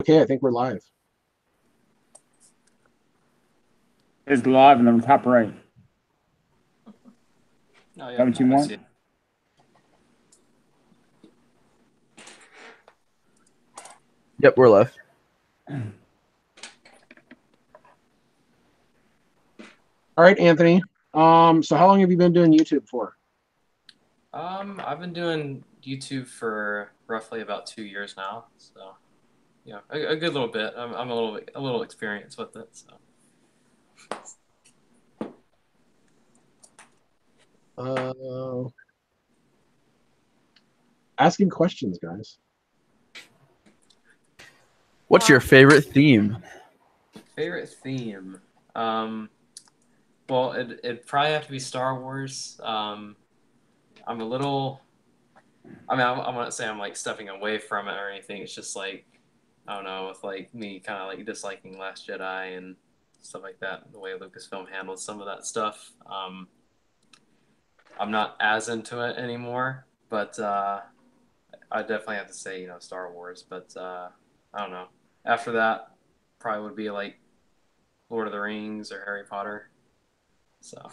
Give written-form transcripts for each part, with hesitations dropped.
Okay, I think we're live. It's live in the top right. Oh, yeah, That what you I want? see it. Yep, we're live. All right, Anthony. So how long have you been doing YouTube for? I've been doing YouTube for roughly about 2 years now, so yeah, a good little bit. I'm a little experienced with it. So Asking questions, guys. What's your favorite theme? favorite theme, well, it'd probably have to be Star Wars. I'm a little. I mean, I wouldn't say I'm like stepping away from it or anything. It's just like I don't know, with like me kind of like disliking Last Jedi and stuff like that, the way Lucasfilm handled some of that stuff. I'm not as into it anymore, but I definitely have to say, Star Wars. But I don't know. After that, probably would be like Lord of the Rings or Harry Potter. So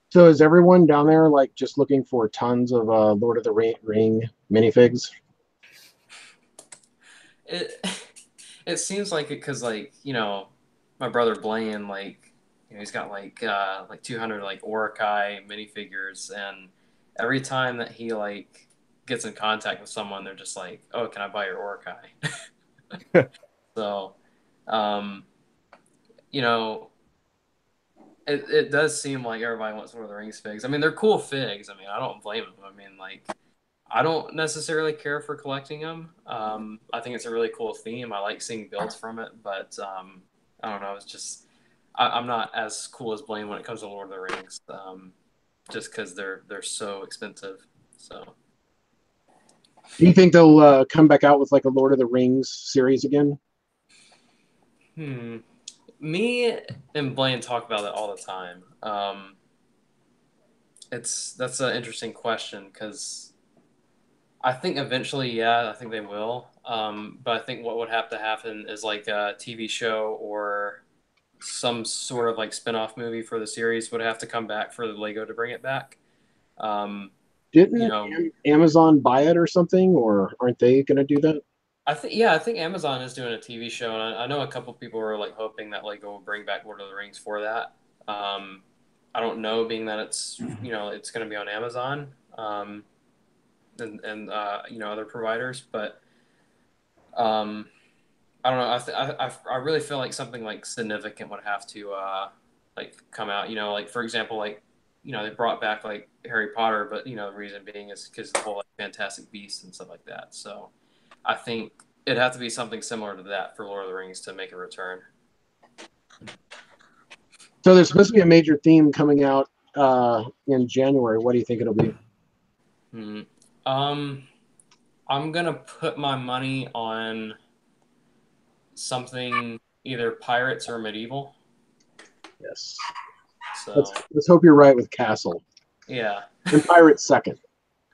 So is everyone down there like just looking for tons of Lord of the Ring minifigs? it it seems like it because my brother Blaine he's got like 200 like Orakai minifigures, and every time that he like gets in contact with someone, they're just like, "Oh, can I buy your Orakai?" So, um, you know, it does seem like everybody wants Lord of the Rings figs. I mean, they're cool figs. I mean, I don't blame them. I mean, like, I don't necessarily care for collecting them. I think it's a really cool theme. I like seeing builds from it, but I don't know. It's just I'm not as cool as Blaine when it comes to Lord of the Rings, just because they're so expensive. So Do you think they'll come back out with like a Lord of the Rings series again? Me and Blaine talk about it all the time. That's an interesting question because I think eventually, yeah, I think they will. But I think what would have to happen is like a TV show or some sort of like spin-off movie for the series would have to come back for the Lego to bring it back. Um, you Didn't know, Amazon buy it or something, or aren't they going to do that? I think Amazon is doing a TV show, and I know a couple people were like hoping that Lego will bring back Lord of the Rings for that. Um, I don't know, being that it's going to be on Amazon and other providers, but um, I don't know. I really feel like something like significant would have to like come out. Like for example, like they brought back like Harry Potter, but the reason being is because the whole like Fantastic Beasts and stuff like that. So I think it'd have to be something similar to that for Lord of the Rings to make a return. So there's supposed to be a major theme coming out in January. What do you think it'll be? Hmm. Um, I'm gonna put my money on something either pirates or medieval. Yes. Let's So let's hope you're right with Castle yeah. and Pirates second.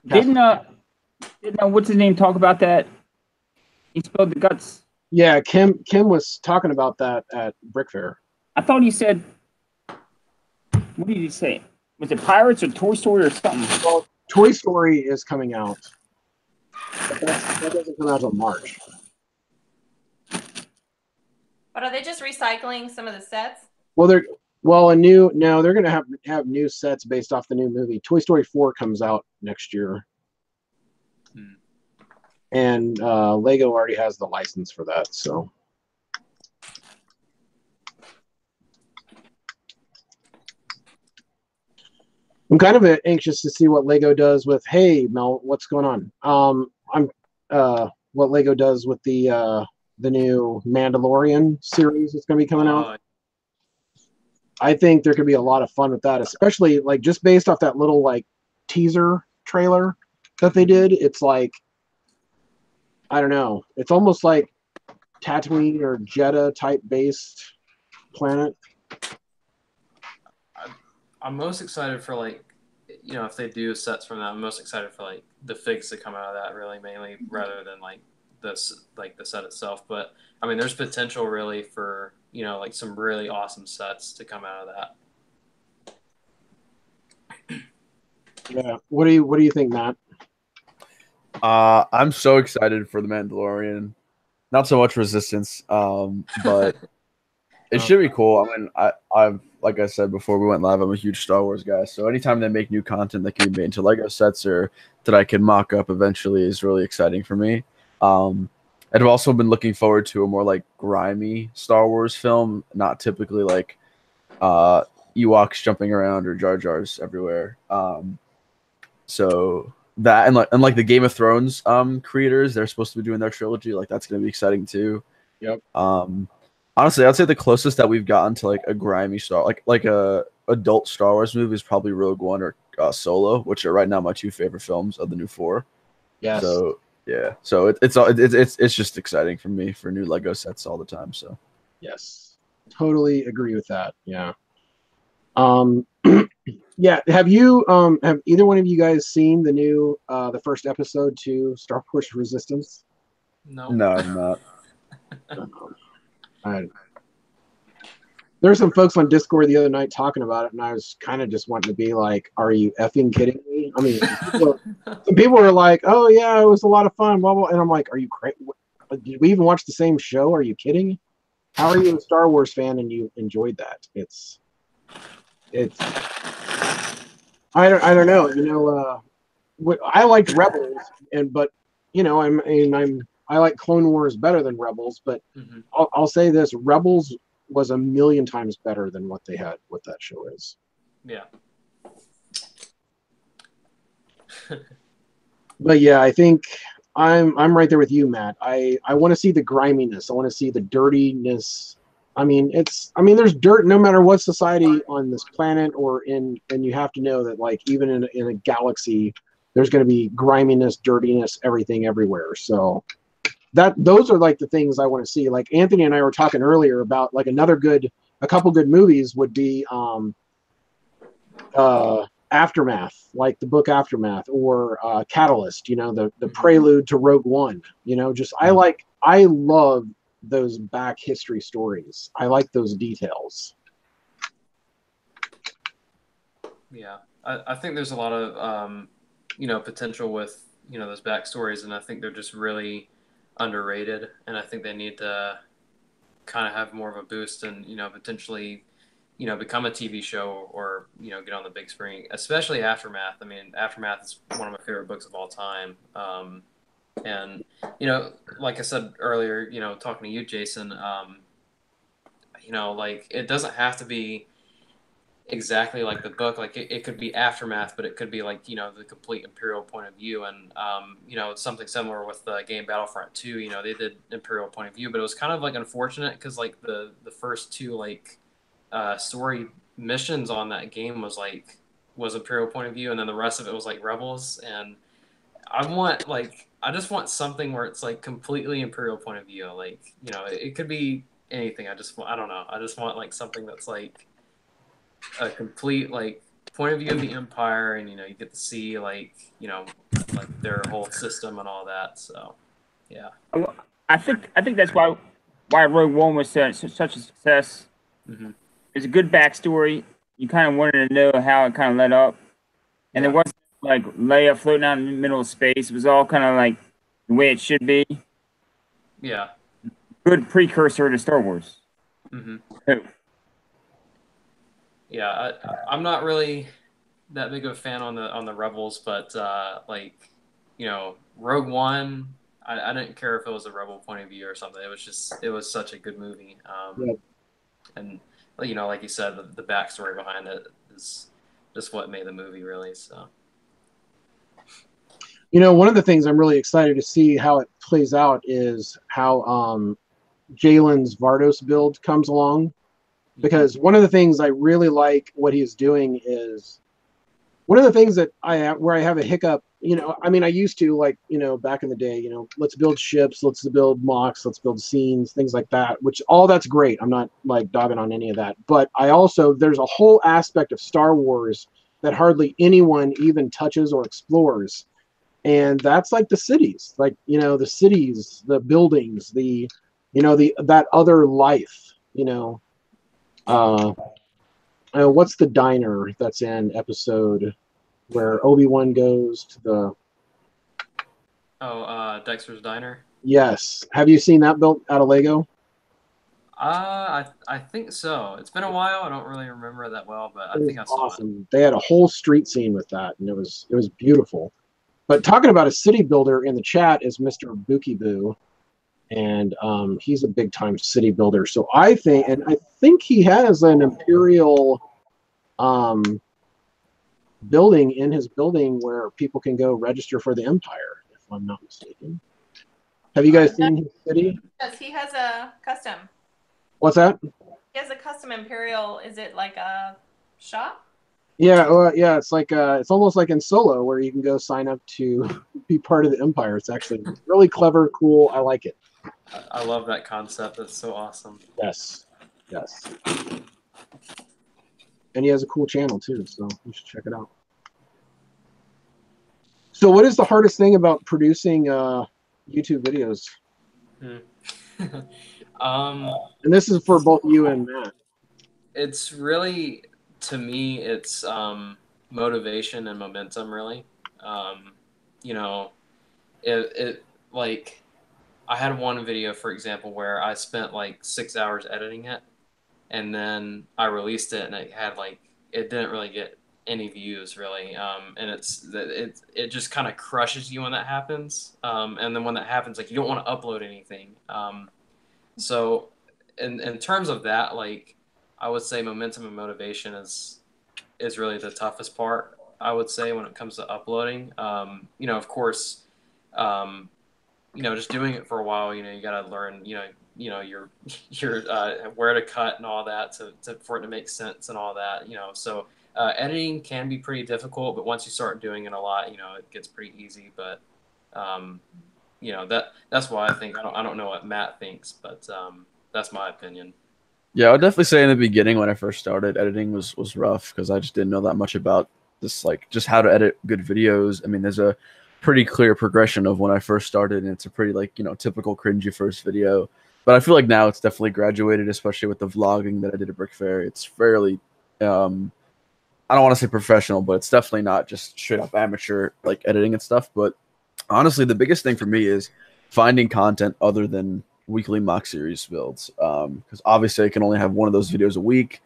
Didn't what's his name talk about that? He spilled the guts. Yeah, Kim was talking about that at Brick Fair. I thought he said. What did he say? Was it Pirates or Toy Story or something? Well, Toy Story is coming out, but that doesn't come out until March. But are they just recycling some of the sets? Well, they're going to have new sets based off the new movie. Toy Story 4 comes out next year. And Lego already has the license for that, so I'm kind of anxious to see what Lego does with. Hey, Mel, what's going on? I'm what Lego does with the new Mandalorian series that's going to be coming out. I think there could be a lot of fun with that, especially like just based off that little like teaser trailer that they did. It's like, I don't know. It's almost like Tatooine or Jeddah type based planet. I'm most excited for like if they do sets from that, I'm most excited for like the figs to come out of that, really, mainly, rather than like the set itself. But I mean, there's potential really for like some really awesome sets to come out of that. Yeah. What do you think, Matt? I'm so excited for the Mandalorian. Not so much Resistance, but it should be cool. I mean, I've like I said before we went live, I'm a huge Star Wars guy. So anytime they make new content that can be made into Lego sets or that I can mock up eventually is really exciting for me. I've also been looking forward to a more like grimy Star Wars film, not typically like Ewoks jumping around or Jar Jars everywhere. So that and like the Game of Thrones creators, they're supposed to be doing their trilogy. Like that's gonna be exciting too. Yep. Honestly, I'd say the closest that we've gotten to like a grimy like a adult Star Wars movie is probably Rogue One or Solo, which are right now my two favorite films of the new four. Yes. So yeah, so it's just exciting for me for new Lego sets all the time. So yes, totally agree with that. Yeah. Yeah. Have either one of you guys seen the new the first episode to Star Wars Resistance? No, I'm not. There were some folks on Discord the other night talking about it, and I was kind of just wanting to be like, "Are you effing kidding me?" I mean, some people were like, "Oh yeah, it was a lot of fun," blah blah, and I'm like, "Are you crazy? Did we even watch the same show? Are you kidding? How are you a Star Wars fan and you enjoyed that? It's I don't know. I liked Rebels, but I like Clone Wars better than Rebels, but mm-hmm. I'll say this: Rebels was a million times better than what that show is. Yeah. But yeah, I think I'm right there with you, Matt. I want to see the griminess. I want to see the dirtiness. I mean, there's dirt no matter what society on this planet and you have to know that like even in a galaxy, there's going to be griminess, dirtiness, everything everywhere. So those are like the things I want to see. Like Anthony and I were talking earlier about like a couple good movies would be Aftermath, like the book Aftermath, or Catalyst, the prelude to Rogue One. I love those back history stories. I like those details. Yeah, I think there's a lot of potential with those backstories, and I think they're just really underrated, and I think they need to kind of have more of a boost and potentially become a TV show or get on the big screen, especially Aftermath. I mean, Aftermath is one of my favorite books of all time. And like I said earlier, talking to you, Jason, like it doesn't have to be exactly like the book. Like it could be Aftermath, but it could be like the complete Imperial point of view. And something similar with the game Battlefront 2. They did Imperial point of view, but it was kind of like unfortunate because like the first two like story missions on that game was Imperial point of view, and then the rest of it was like Rebels. And I just want something where it's like completely Imperial point of view. Like it could be anything. I don't know. I just want like something that's like a complete like point of view of the Empire, and you get to see like their whole system and all that. So yeah, I think that's why Rogue One was such a success. Mm-hmm. It's a good backstory. You kind of wanted to know how it kind of led up, and it wasn't like Leia floating out in the middle of space. It was all kind of like the way it should be. Yeah, good precursor to Star Wars. Mm-hmm. Oh. Yeah, I'm not really that big of a fan on the Rebels, but Rogue One, I didn't care if it was a Rebel point of view or something. It was such a good movie. And like you said, the backstory behind it is just what made the movie really. So, one of the things I'm really excited to see how it plays out is how Jalen's Vardos build comes along. Because one of the things I really like what he is doing is one of the things that where I have a hiccup, I used to back in the day, let's build ships, let's build mocks, let's build scenes, things like that, which all that's great. I'm not like dogging on any of that. But there's a whole aspect of Star Wars that hardly anyone even touches or explores. And that's like the cities, like, you know, the cities, the buildings, the, you know, that other life, you know. What's the diner that's in episode where Obi-Wan goes to the... Dexter's Diner. Yes. Have you seen that built out of Lego? I think so. It's been a while. I don't really remember it that well, but I think I saw it. Awesome. They had a whole street scene with that, and it was beautiful. But talking about a city builder in the chat is Mr. Bookie Boo, and he's a big time city builder. So I think he has an Imperial building in his building where people can go register for the Empire, if I'm not mistaken. Have you guys seen his city? Yes, he has a custom. What's that? He has a custom Imperial. Is it like a shop? Yeah, yeah. It's like it's almost like in Solo, where you can go sign up to be part of the Empire. It's actually really clever, cool. I like it. I love that concept. That's so awesome. Yes, yes. And he has a cool channel too, so you should check it out. So, what is the hardest thing about producing YouTube videos? And this is for both you and Matt. It's really, to me, it's motivation and momentum, really. You know, it like, I had one video, for example, where I spent like 6 hours editing it, and then I released it, and it didn't really get any views, really. And it just kind of crushes you when that happens. And then when that happens, like, you don't want to upload anything. So in terms of that, like, I would say momentum and motivation is really the toughest part, I would say, when it comes to uploading. You know, of course, you know, just doing it for a while, you know, you got to learn, you know, your where to cut and all that for it to make sense and all that, you know. So editing can be pretty difficult, but once you start doing it a lot, you know, it gets pretty easy. But you know, that's why I think, I don't know what Matt thinks, but that's my opinion. Yeah, I would definitely say in the beginning when I first started, editing was rough because I just didn't know that much about this, like, just how to edit good videos. I mean, there's a pretty clear progression of when I first started, and it's a pretty, like, you know, typical cringy first video. But I feel like now it's definitely graduated, especially with the vlogging that I did at Brick Fair. It's fairly, I don't want to say professional, but it's definitely not just straight up amateur, like, editing and stuff. But honestly, the biggest thing for me is finding content other than weekly mock series builds, because obviously I can only have one of those videos a week,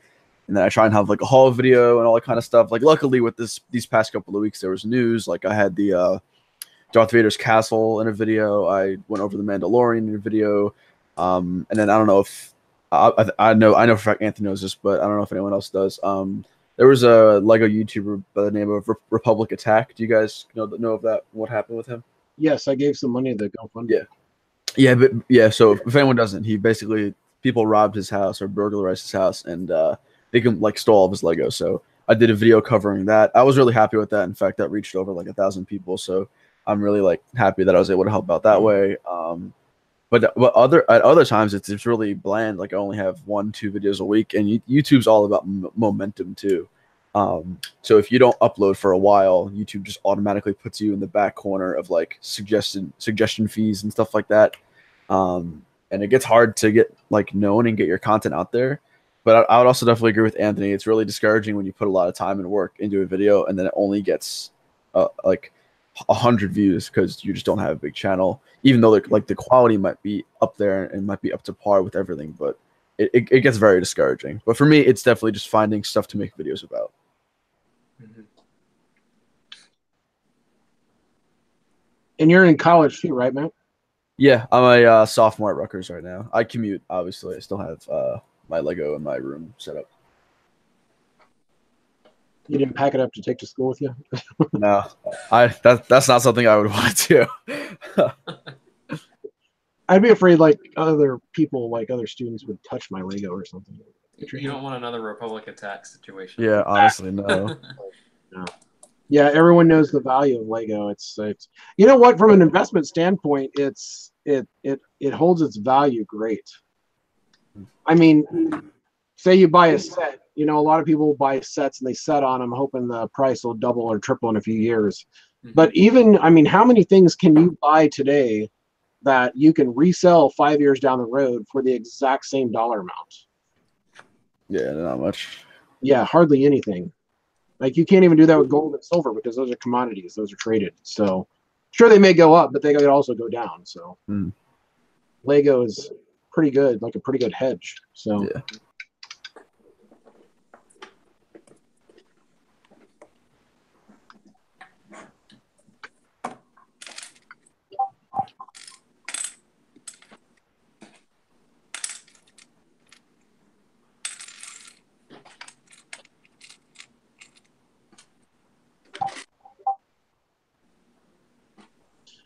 and then I try and have like a haul video and all that kind of stuff. Like, luckily with these past couple of weeks there was news. Like, I had the Darth Vader's castle in a video, I went over the Mandalorian in a video, and then I don't know if I know for a fact Anthony knows this, but I don't know if anyone else does. There was a Lego YouTuber by the name of Republic Attack. Do you guys know of that? What happened with him? Yes, I gave some money to GoFundMe. Yeah. Yeah, but yeah, so if anyone doesn't, he basically, people robbed his house or burglarized his house, and they can, like, stole all of his Lego. So I did a video covering that. I was really happy with that. In fact, that reached over like 1,000 people. So I'm really, like, happy that I was able to help out that way. But at other times it's really bland. Like, I only have 1-2 videos a week, and YouTube's all about momentum too. So if you don't upload for a while, YouTube just automatically puts you in the back corner of, like, suggestion fees and stuff like that. And it gets hard to get, like, known and get your content out there. But I would also definitely agree with Anthony. It's really discouraging when you put a lot of time and work into a video and then it only gets like 100 views because you just don't have a big channel, even though, like, the quality might be up there and might be up to par with everything. But it gets very discouraging. But for me, it's definitely just finding stuff to make videos about. Mm-hmm. And you're in college too, right, Matt? Yeah, I'm a sophomore at Rutgers right now. I commute, obviously. I still have my Lego in my room set up. You didn't pack it up to take to school with you? No, that's not something I would want to do. I'd be afraid, like, other people, like other students, would touch my Lego or something. You don't want another Republic Attack situation. Yeah, honestly, no. No. Yeah, everyone knows the value of Lego. It's you know what, from an investment standpoint, it holds its value great. I mean, say you buy a set, you know, a lot of people buy sets and they set on them hoping the price will double or triple in a few years. But even, I mean, how many things can you buy today that you can resell 5 years down the road for the exact same dollar amount? Yeah, not much. Yeah, hardly anything. Like you can't even do that with gold and silver because those are commodities; those are traded. So, sure, they may go up, but they could also go down. So, Lego is pretty good, like a pretty good hedge. So, yeah.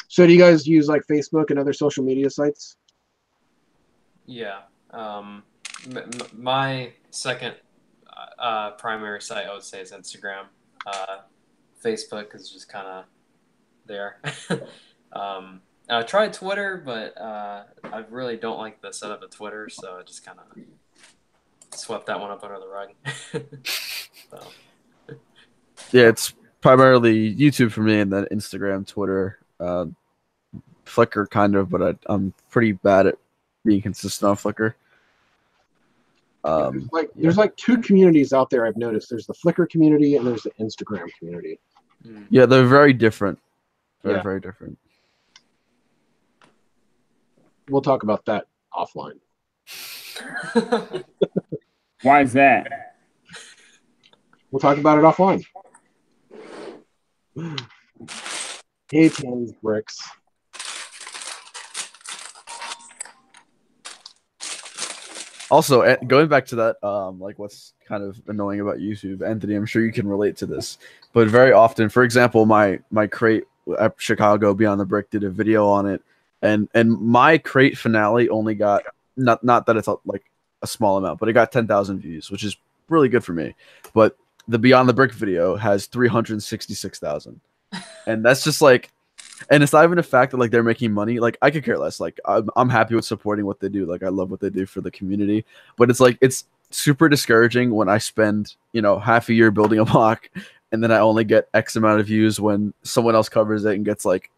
So do you guys use like Facebook and other social media sites? Yeah. My second primary site, I would say, is Instagram. Facebook is just kind of there. I tried Twitter, but I really don't like the setup of Twitter, so I just kind of swept that one up under the rug. So. Yeah, it's primarily YouTube for me, and then Instagram, Twitter, Flickr, kind of, but I'm pretty bad at being consistent on Flickr. There's like two communities out there I've noticed. There's the Flickr community and there's the Instagram community. Yeah, they're very different. Very different. We'll talk about that offline. Why is that? We'll talk about it offline. Hey, Tan's bricks. Also, going back to that, like what's kind of annoying about YouTube, Anthony, I'm sure you can relate to this, but very often, for example, my crate at Chicago Beyond the Brick did a video on it, and my crate finale only got not that it's like a small amount, but it got 10,000 views, which is really good for me. But the Beyond the Brick video has 366,000, and that's just like. And it's not even a fact that like they're making money. Like I could care less. Like I'm happy with supporting what they do. Like I love what they do for the community. But it's like it's super discouraging when I spend, you know, half a year building a block and then I only get X amount of views when someone else covers it and gets like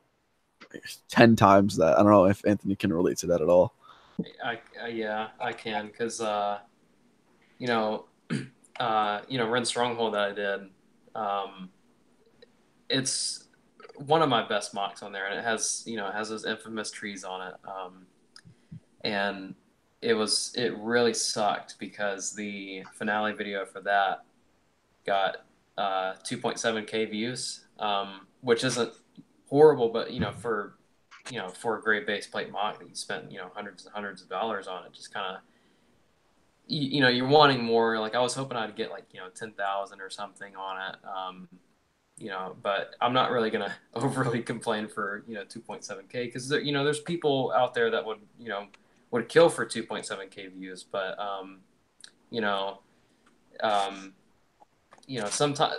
10 times that. I don't know if Anthony can relate to that at all. Yeah, I can, because you know, Ren Stronghold that I did, it's one of my best mocks on there, and it has those infamous trees on it, and it really sucked because the finale video for that got 2.7K views, which isn't horrible, but for a great base plate mock that you spent hundreds and hundreds of dollars on, it just kind of you're wanting more. Like I was hoping I'd get like 10,000 or something on it. But I'm not really gonna overly complain for 2.7K, because there's people out there that would kill for 2.7K views, but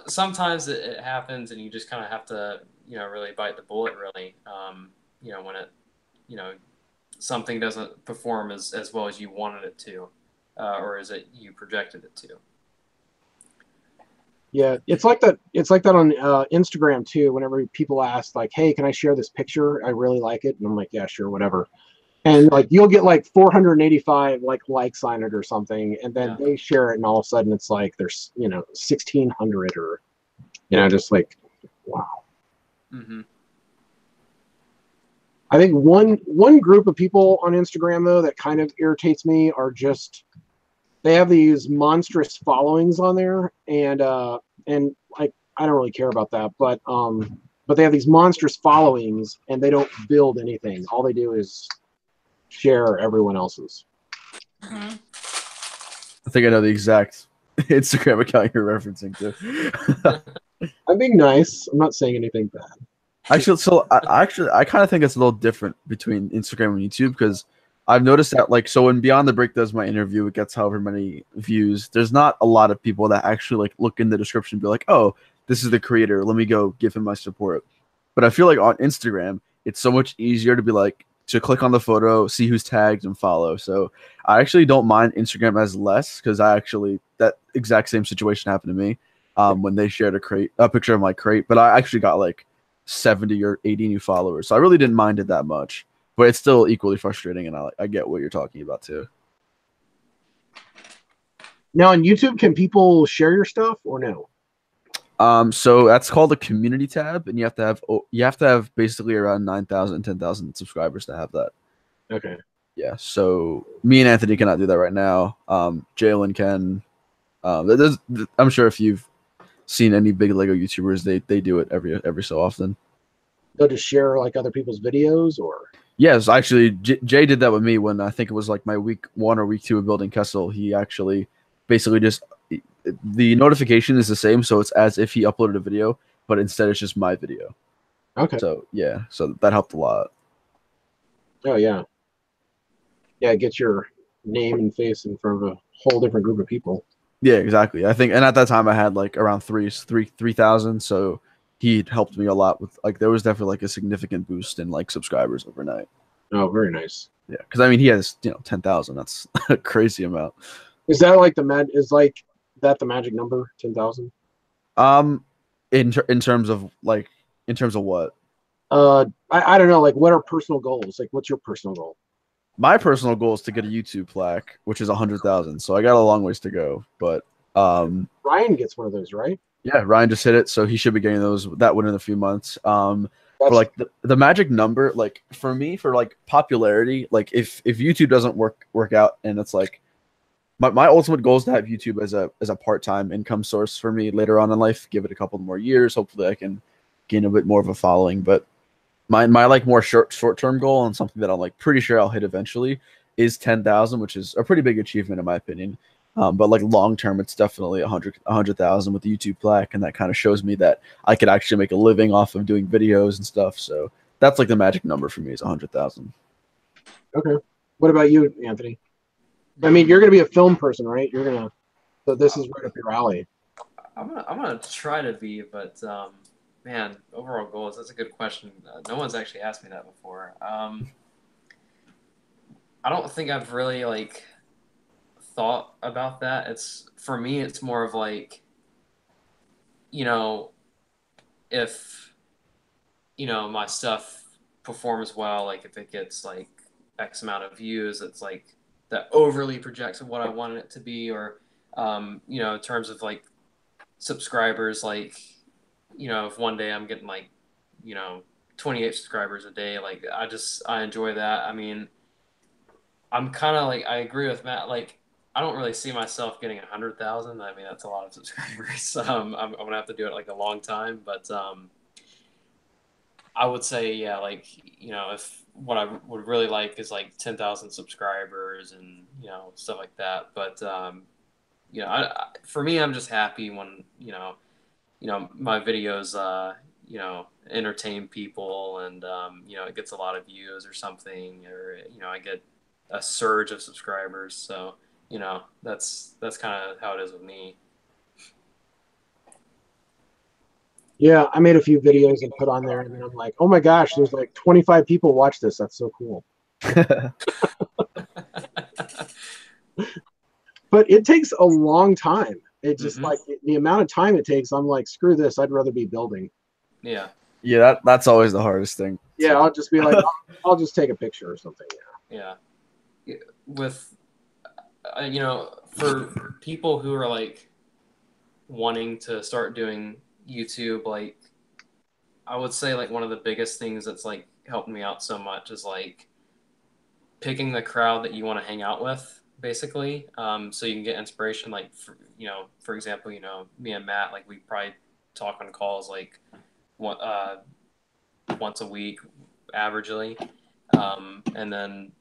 sometimes it happens, and you just kind of have to really bite the bullet, really, when it something doesn't perform as well as you wanted it to, or as you projected it to. Yeah, it's like that. It's like that on Instagram too. Whenever people ask, like, "Hey, can I share this picture? I really like it," and I'm like, "Yeah, sure, whatever." And like, you'll get like 485 likes on it or something, and then they share it, and all of a sudden it's like there's 1,600 or just like, wow. Mm-hmm. I think one group of people on Instagram though that kind of irritates me are just they have these monstrous followings on there, and like I don't really care about that, but they have these monstrous followings and they don't build anything. All they do is share everyone else's. Mm-hmm. I think I know the exact Instagram account you're referencing to. I'm being nice. I'm not saying anything bad. Actually, so I kind of think it's a little different between Instagram and YouTube, because I've noticed that, like, so when Beyond the Break does my interview, it gets however many views. There's not a lot of people that actually like look in the description and be like, oh, this is the creator, let me go give him my support. But I feel like on Instagram, it's so much easier to be like, to click on the photo, see who's tagged, and follow. So I actually don't mind Instagram as less because that exact same situation happened to me when they shared a picture of my crate, but I actually got like 70 or 80 new followers. So I really didn't mind it that much, but it's still equally frustrating, and I get what you're talking about too. Now on YouTube, can people share your stuff or no? So that's called a community tab, and you have to have basically around 9,000, 10,000 subscribers to have that. Okay. Yeah. So me and Anthony cannot do that right now. Jalen can. I'm sure if you've seen any big Lego YouTubers, they do it every so often. They'll just share like other people's videos or. Yes, actually, Jay did that with me when I think it was like my week 1 or week 2 of building Kessel. He actually basically just the notification is the same, so it's as if he uploaded a video, but instead it's just my video. Okay. So yeah, so that helped a lot. Oh yeah. Yeah, get your name and face in front of a whole different group of people. Yeah, exactly. I think, and at that time I had like around 3,000, so he helped me a lot with like there was definitely like a significant boost in like subscribers overnight. Oh, very nice. Yeah, because I mean he has 10,000. That's a crazy amount. Is that like the magic number 10,000? In terms of what? I don't know. Like, what are personal goals? Like, what's your personal goal? My personal goal is to get a YouTube plaque, which is 100,000. So I got a long ways to go, but Ryan gets one of those, right? yeah, Ryan just hit it, so he should be getting that one in a few months. For That's like the magic number, like for me, for like popularity, like if YouTube doesn't work out, and it's like my ultimate goal is to have YouTube as a part-time income source for me later on in life. Give it a couple more years, hopefully I can gain a bit more of a following. But my like more short-term goal and something that I'm like pretty sure I'll hit eventually is 10,000, which is a pretty big achievement in my opinion. But like long term, it's definitely 100,000 with the YouTube plaque, and that kind of shows me that I could actually make a living off of doing videos and stuff. So that's like the magic number for me is 100,000. okay. What about you, Anthony? I mean, you're gonna be a film person, right? So this is right up your alley. I'm gonna try to be, but man, overall goals. That's a good question. No one's actually asked me that before. I don't think I've really like thought about that. It's for me, it's more of like, if my stuff performs well, like if it gets like X amount of views, it's like that overly projects what I wanted it to be, or in terms of like subscribers, like if one day I'm getting like 28 subscribers a day, like I enjoy that. I mean, I'm kind of like I agree with Matt, like I don't really see myself getting 100,000. I mean, that's a lot of subscribers. I'm gonna have to do it like a long time, but I would say, yeah, like if what I would really like is like 10,000 subscribers and stuff like that. But for me, I'm just happy when my videos entertain people, and it gets a lot of views or something, or I get a surge of subscribers. So that's kind of how it is with me. Yeah, I made a few videos and put on there, and then I'm like, oh my gosh, there's like 25 people watch this. That's so cool. But it takes a long time. It just like the amount of time it takes. I'm like, screw this. I'd rather be building. Yeah. Yeah, that's always the hardest thing. Yeah, I'll just be like, I'll just take a picture or something. Yeah. With for people who are like wanting to start doing YouTube, like I would say like one of the biggest things that's like helped me out so much is like picking the crowd that you want to hang out with, basically. So you can get inspiration. Like for example, me and Matt, like we probably talk on calls like once a week, averagely, and then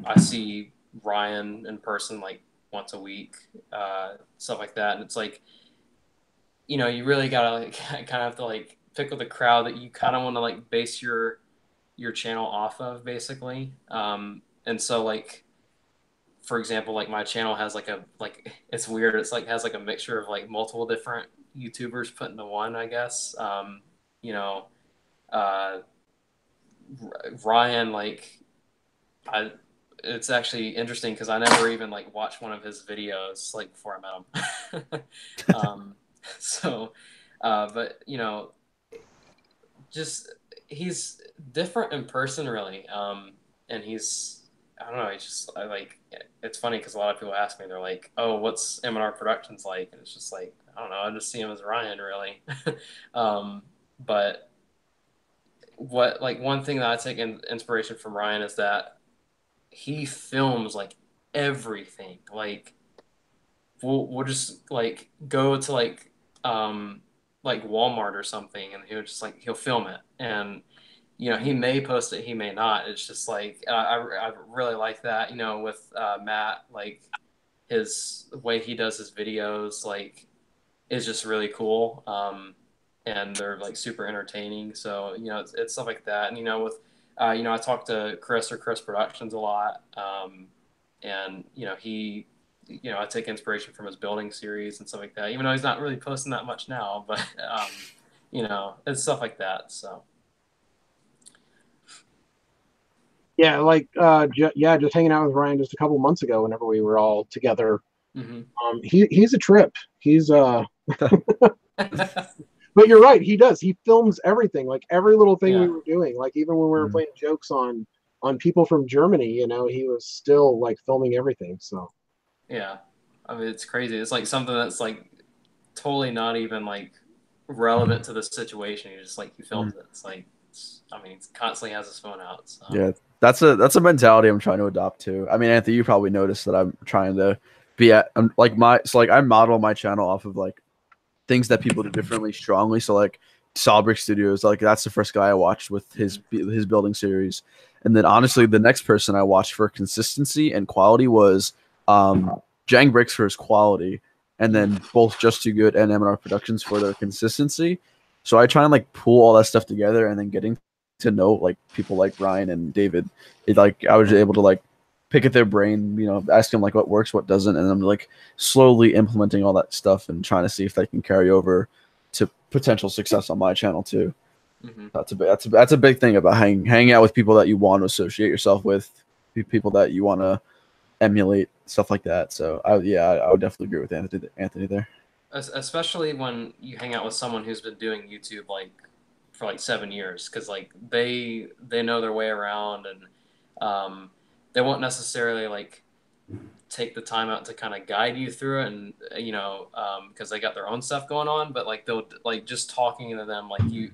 I see Ryan in person like once a week, stuff like that, and it's like you really gotta like kind of have to like pick with a crowd that you kind of want to like base your channel off of, basically. And so like for example, like my channel has like it's weird, it's like has like a mixture of like multiple different YouTubers put into one, I guess. Ryan, like, it's actually interesting because I never even like watched one of his videos like before I met him. So, but you know, just he's different in person, really. And he's I don't know. He's just I like. It's funny because a lot of people ask me, they're like, "Oh, what's M&R Productions like?" And it's just like I don't know. I just see him as Ryan, really. But what like one thing that I take inspiration from Ryan is that he films like everything. Like we'll just like go to like Walmart or something, and he'll film it, and you know he may post it, he may not. It's just like I really like that. You know, with Matt, like his way he does his videos, like is just really cool. And they're like super entertaining. So you know, it's stuff like that. And you know, with you know, I talk to Chris or Chris Productions a lot, and you know, you know, I take inspiration from his building series and stuff like that. Even though he's not really posting that much now, but you know, it's stuff like that. So Yeah, like yeah, just hanging out with Ryan just a couple months ago whenever we were all together. mm-hmm. He's a trip. He's but you're right, he does. He films everything, like every little thing we Yeah. were doing. Like even when we were playing jokes on people from Germany, you know, he was still like filming everything. So Yeah, I mean it's crazy. It's like something that's like totally not even like relevant to the situation. He just like he films it. It's like I mean, he constantly has his phone out. So Yeah, that's a mentality I'm trying to adopt too. I mean, Anthony, you probably noticed that I'm trying to be at like like I model my channel off of like things that people do differently strongly. So like Sawbrick Studios, like that's the first guy I watched with his building series, and then honestly, the next person I watched for consistency and quality was Jang Bricks for his quality, and then both Just Too Good and M&R Productions for their consistency. So I try and like pull all that stuff together, and then getting to know like people like Ryan and David. Like I was able to like pick at their brain, you know, ask them like what works, what doesn't, and I'm like slowly implementing all that stuff and trying to see if they can carry over to potential success on my channel too. mm-hmm. That's a big thing about hanging out with people that you want to associate yourself with, people that you want to emulate, stuff like that. So I would definitely agree with Anthony there. Especially when you hang out with someone who's been doing YouTube like for like 7 years, because like they know their way around, and they won't necessarily like take the time out to kind of guide you through it, and you know, because they got their own stuff going on, but like they'll like just talking to them like you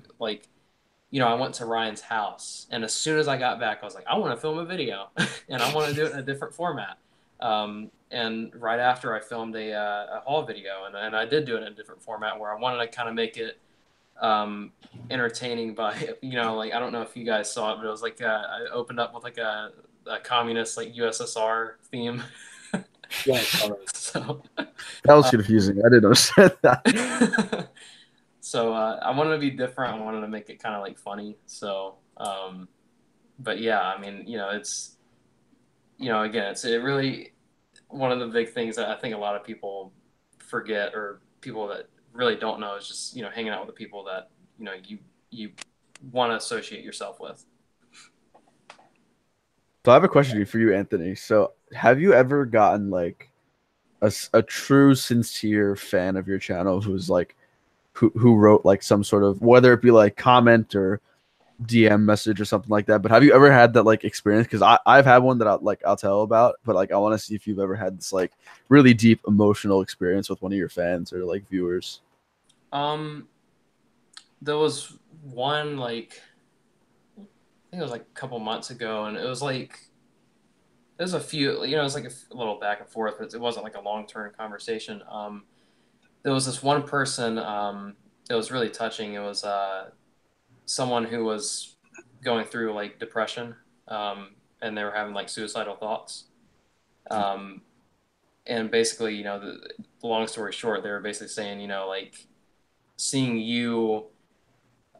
know, I went to Ryan's house, and as soon as I got back, I was like, I want to film a video, and I want to do it in a different format. And right after, I filmed a haul video, and I did do it in a different format where I wanted to kind of make it entertaining by, you know, like I don't know if you guys saw it, but it was like I opened up with like a communist like USSR theme. yeah, So That was confusing. I didn't understand that. so I wanted to be different. I wanted to make it kind of like funny. So, but yeah, I mean, you know, it's, you know, again, it's it really one of the big things that I think a lot of people forget, or people that really don't know, is just, you know, hanging out with the people that, you know, you want to associate yourself with. So I have a question for you, Anthony. So have you ever gotten like a true sincere fan of your channel who's like who wrote like some sort of, whether it be like comment or DM message or something like that, but have you ever had that like experience? Because I've had one that I'll tell about, but like I want to see if you've ever had this like really deep emotional experience with one of your fans or like viewers. There was one like I think it was like a couple months ago, and it was like there's a few, you know, it was like a little back and forth, but it wasn't like a long term conversation. There was this one person. It was really touching. It was someone who was going through like depression, and they were having like suicidal thoughts. Um, and basically, you know, the long story short, they were basically saying, you know, like seeing you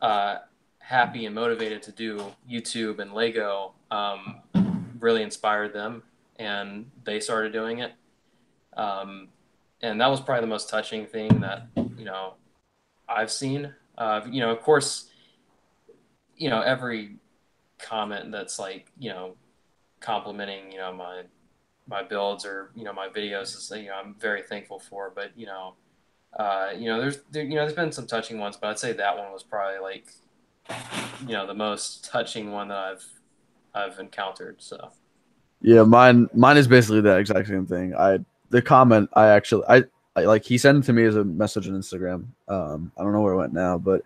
uh, happy and motivated to do YouTube and Lego really inspired them, and they started doing it. Um, and that was probably the most touching thing that, you know, I've seen. You know, of course, you know, every comment that's like, complimenting, my builds or, my videos is, I'm very thankful for. But, there's been some touching ones, but I'd say that one was probably like, the most touching one that I've encountered. So Yeah, mine is basically that exact same thing. The comment I like he sent it to me as a message on Instagram. I don't know where it went now, but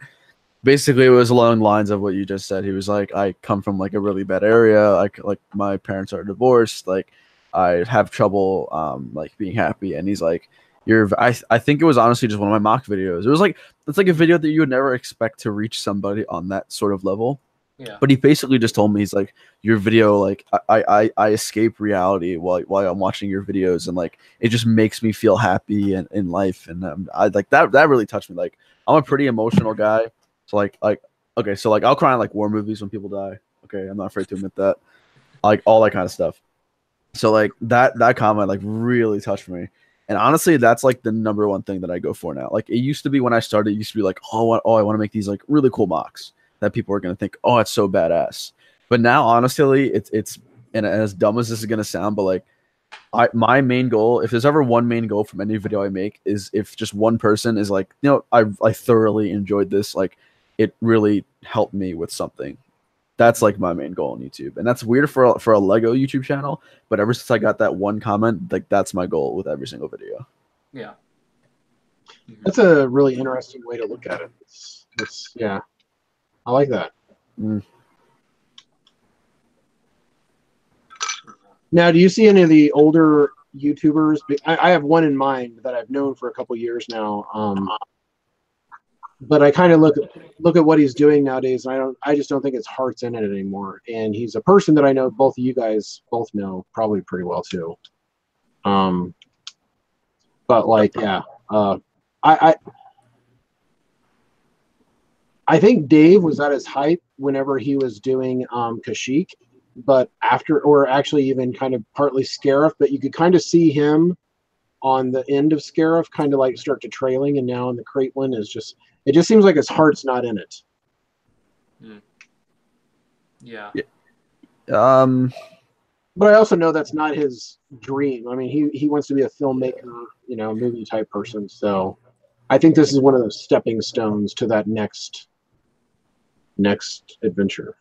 basically it was along the lines of what you just said. He was like, I come from like a really bad area. Like my parents are divorced. Like I have trouble like being happy. And he's like, I think it was honestly just one of my mock videos. It was like it's like a video that you would never expect to reach somebody on that sort of level. yeah. But he basically just told me, he's like, your video, like I escape reality while I'm watching your videos, and like it just makes me feel happy and in life. And I like that really touched me. Like I'm a pretty emotional guy. So like okay, so like I'll cry in like war movies when people die. Okay, I'm not afraid to admit that. Like all that kind of stuff. So like that comment like really touched me. And honestly, that's like the number one thing that I go for now. Like it used to be when I started, it used to be like, I want to make these like really cool mocks that people are gonna think, oh, it's so badass. But now honestly, it's and as dumb as this is gonna sound, but like my main goal, if there's ever one main goal from any video I make, is if just one person is like, I thoroughly enjoyed this, like it really helped me with something. That's like my main goal on YouTube. And that's weird for a Lego YouTube channel, but ever since I got that one comment, like that's my goal with every single video. Yeah. That's a really interesting way to look at it. It's yeah. I like that. Mm. Now, do you see any of the older YouTubers? I have one in mind that I've known for a couple years now. But I kind of look at what he's doing nowadays, and I just don't think his heart's in it anymore. And he's a person that I know both of you guys both know probably pretty well too. But like, yeah, I think Dave was at his height whenever he was doing Kashyyyk, but after, or actually even kind of partly Scarif, but you could kind of see him on the end of Scarif kind of like start to trailing, and now in the crate one is just, it just seems like his heart's not in it. Yeah. But I also know that's not his dream. I mean, he wants to be a filmmaker, movie type person. So I think this is one of those stepping stones to that next adventure.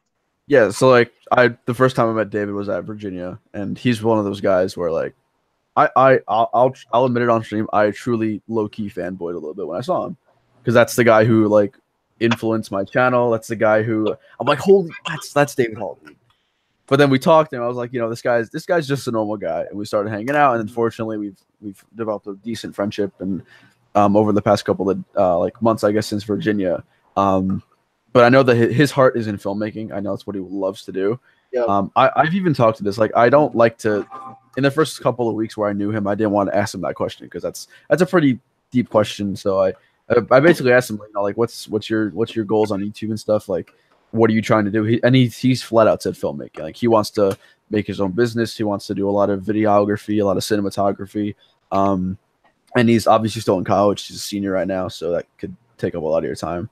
Yeah, so like the first time I met David was at Virginia, and he's one of those guys where like I'll admit it on stream, I truly low key fanboyed a little bit when I saw him, because that's the guy who like influenced my channel. That's the guy who I'm like, holy, that's David Hall. But then we talked, and I was like, this guy's just a normal guy, and we started hanging out, and unfortunately we've developed a decent friendship, and over the past couple of like months, I guess, since Virginia. But I know that his heart is in filmmaking. I know it's what he loves to do. Yeah. I've even talked to this. Like, I don't like to. In the first couple of weeks where I knew him, I didn't want to ask him that question, because that's a pretty deep question. So I basically asked him, like, what's your goals on YouTube and stuff? Like, what are you trying to do? He's flat out said filmmaking. Like, he wants to make his own business. He wants to do a lot of videography, a lot of cinematography. And he's obviously still in college. He's a senior right now, so that could take up a lot of your time.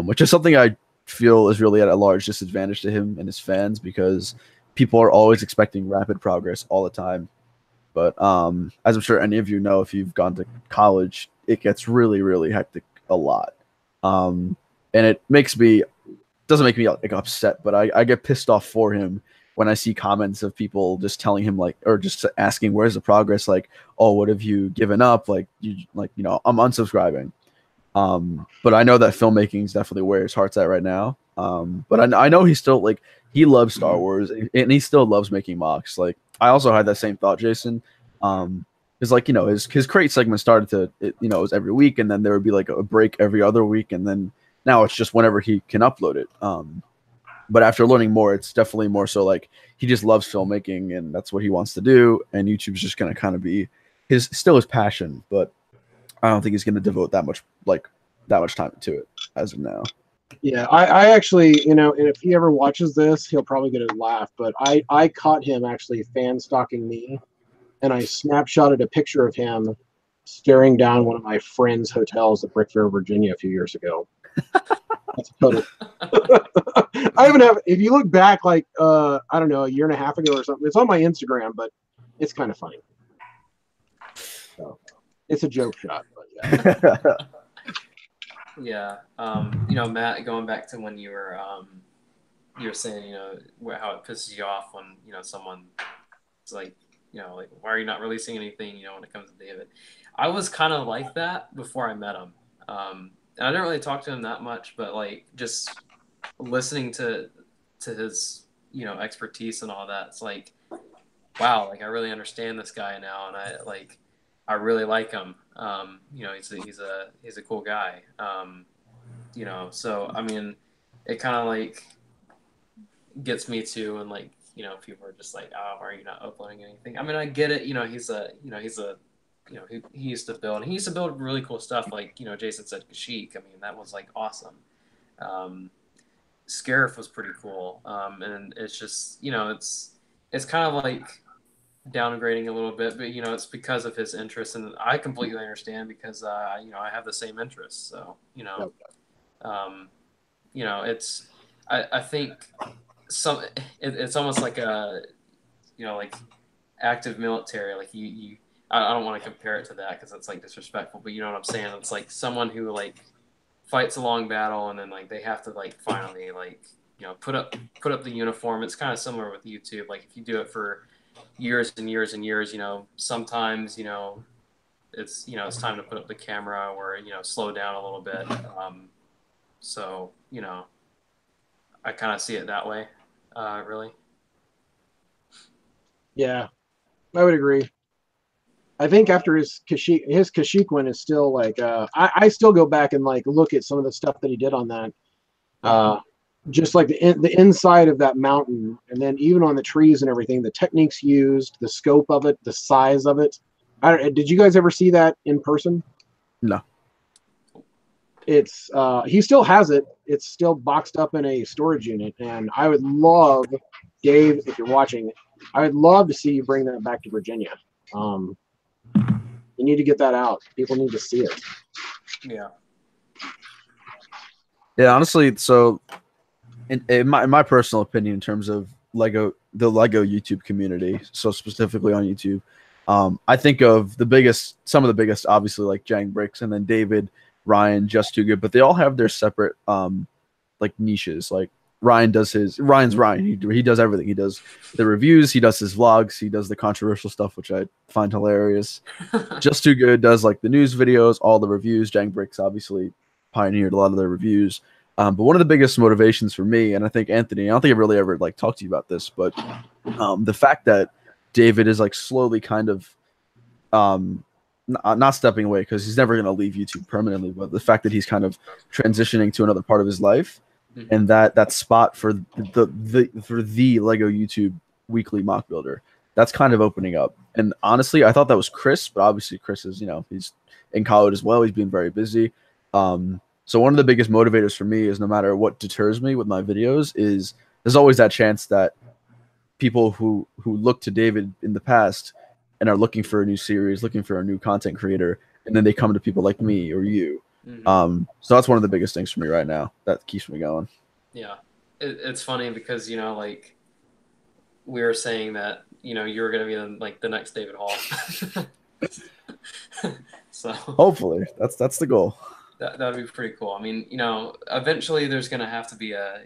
Which is something I feel is really at a large disadvantage to him and his fans, because people are always expecting rapid progress all the time. But as I'm sure any of you know, if you've gone to college, it gets really, really hectic a lot. And it doesn't make me like upset, but I get pissed off for him when I see comments of people just telling him, like, or just asking, where's the progress? Like, oh, what have you given up? Like, I'm unsubscribing. But I know that filmmaking is definitely where his heart's at right now. But I know he's still, like, he loves Star Wars, and he still loves making mocks. Like, I also had that same thought, Jason. Because, like, his crate segment started to, it was every week, and then there would be like a break every other week, and then now it's just whenever he can upload it. But after learning more, it's definitely more so like he just loves filmmaking, and that's what he wants to do, and YouTube's just gonna kind of be his passion. But I don't think he's gonna devote that much time to it as of now. Yeah, I actually, and if he ever watches this, he'll probably get a laugh, but I caught him actually fan stalking me, and I snapshotted a picture of him staring down one of my friend's hotels at Brickfair, Virginia a few years ago. That's a total. I haven't have. If you look back, like I don't know, a year and a half ago or something, it's on my Instagram, but it's kind of funny. So it's a joke shot, but yeah. Yeah. Matt, going back to when you were saying, how it pisses you off when, someone is like, like, why are you not releasing anything, when it comes to David? I was kind of like that before I met him. And I didn't really talk to him that much, but like just listening to his, expertise and all that, it's like, wow, like I really understand this guy now, and I really like him. He's a cool guy. So I mean, it kind of like gets me too, and like, people are just like, oh, why are you not uploading anything? I mean, I get it. He used to build. He used to build really cool stuff. Like, Jason said, Kashyyyk. I mean, that was like awesome. Scarif was pretty cool. And it's just, it's kind of like downgrading a little bit, but it's because of his interests, and I completely understand because I have the same interests. So it's I think it's almost like a like active military. Like I don't want to compare it to that because it's like disrespectful, but you know what I'm saying. It's like someone who like fights a long battle, and then like they have to like finally like put up the uniform. It's kind of similar with YouTube. Like if you do it for years and years and years, sometimes it's it's time to put up the camera or slow down a little bit. So I kind of see it that way, really. Yeah, I would agree. I think after his Kashyyyk one is still like I still go back and like look at some of the stuff that he did on that. Just like the inside of that mountain, and then even on the trees and everything, the techniques used, the scope of it, the size of it. Did you guys ever see that in person? No. It's he still has it. It's still boxed up in a storage unit, and I would love, Dave, if you're watching, I would love to see you bring that back to Virginia. You need to get that out. People need to see it. Yeah. Yeah, honestly, so in my personal opinion, in terms of the Lego YouTube community, so specifically on YouTube, I think of some of the biggest, obviously like Jang Bricks, and then David, Ryan, Just Too Good, but they all have their separate like niches. Like Ryan's Ryan. He does everything. He does the reviews, he does his vlogs, he does the controversial stuff, which I find hilarious. Just Too Good does like the news videos, all the reviews. Jang Bricks obviously pioneered a lot of their reviews. But one of the biggest motivations for me, and I think Anthony, I don't think I've really ever like talked to you about this, but the fact that David is like slowly kind of not stepping away, because he's never going to leave YouTube permanently, but the fact that he's kind of transitioning to another part of his life, and that spot for the Lego YouTube weekly mock builder, that's kind of opening up. And honestly, I thought that was Chris, but obviously Chris is, he's in college as well. He's been very busy. So one of the biggest motivators for me is, no matter what deters me with my videos, is there's always that chance that people who look to David in the past and are looking for a new series, looking for a new content creator, and then they come to people like me or you. So that's one of the biggest things for me right now that keeps me going. Yeah, it's funny because like we were saying that you were going to be like the next David Hall. So hopefully that's the goal. That'd be pretty cool. I mean, eventually there's going to have to be a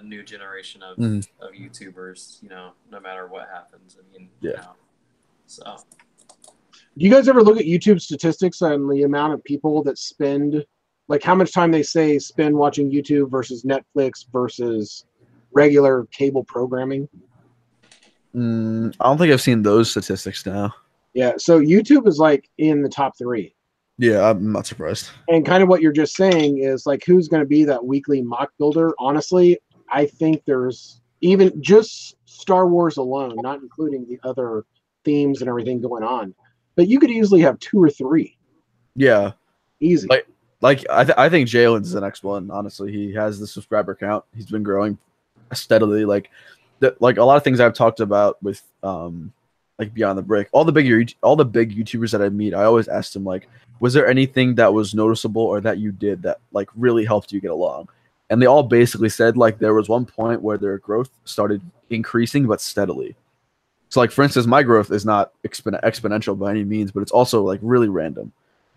new generation of YouTubers, no matter what happens. I mean, yeah. So, do you guys ever look at YouTube statistics on the amount of people that spend, like how much time they spend watching YouTube versus Netflix versus regular cable programming? I don't think I've seen those statistics now. Yeah, so YouTube is like in the top 3. Yeah, I'm not surprised. And kind of what you're just saying is like, who's going to be that weekly mock builder? Honestly, I think there's even just Star Wars alone, not including the other themes and everything going on, but you could easily have 2 or 3. Yeah, easy. I think Jalen's the next one. Honestly, he has the subscriber count. He's been growing steadily. Like a lot of things I've talked about with like Beyond the Brick. All the big YouTubers that I meet, I always ask them like, was there anything that was noticeable or that you did that like really helped you get along? And they all basically said like there was one point where their growth started increasing but steadily. So like for instance, my growth is not exponential by any means, but it's also like really random.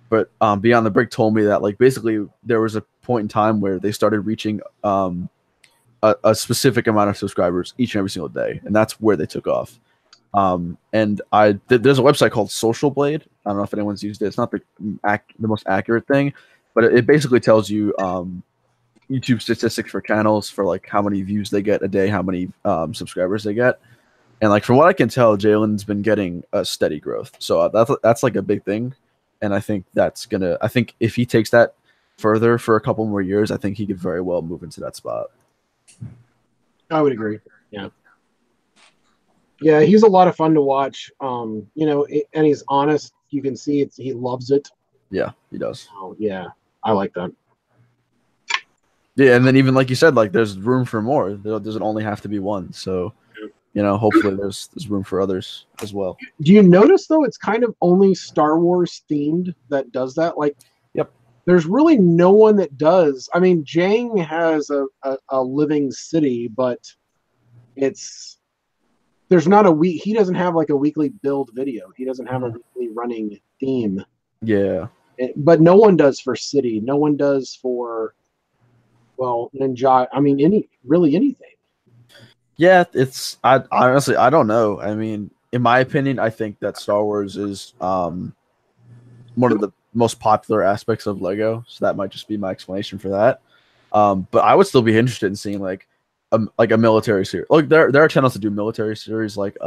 But Beyond the Brick told me that like basically there was a point in time where they started reaching a specific amount of subscribers each and every single day, and that's where they took off. And there's a website called Social Blade. I don't know if anyone's used it. It's not the most accurate thing, but it basically tells you YouTube statistics for channels for like how many views they get a day, how many subscribers they get. And like from what I can tell, Jalen's been getting a steady growth. So that's like a big thing. And I think I think if he takes that further for a couple more years, I think he could very well move into that spot. I would agree. Yeah. Yeah, he's a lot of fun to watch. You know, and he's honest. You can see he loves it. Yeah, he does. Oh, yeah, I like that. Yeah, and then even like you said, like there's room for more. There doesn't only have to be one. So, you know, hopefully there's room for others as well. Do you notice though? It's kind of only Star Wars themed that does that. Like, yep. There's really no one that does. I mean, Jang has a living city, but there's not a week. He doesn't have like a weekly build video. He doesn't have a weekly running theme. Yeah. But no one does for City. No one does for, well, Ninja. I mean, anything. Yeah, I honestly I don't know. I mean, in my opinion, I think that Star Wars is one of the most popular aspects of Lego. So that might just be my explanation for that. But I would still be interested in seeing like a military series. Like there are channels that do military series like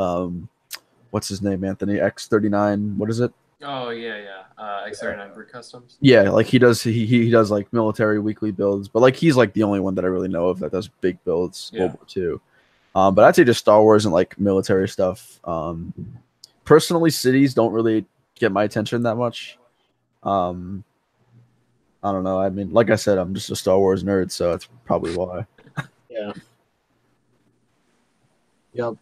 what's his name, Anthony X39. What is it? Oh yeah. X39 Brick Customs. Yeah, like he does like military weekly builds, but like he's like the only one that I really know of that does big builds World War II. But I'd say just Star Wars and like military stuff. Personally, cities don't really get my attention that much. I don't know. I mean, like I said, I'm just a Star Wars nerd, so that's probably why. Yeah. Yep.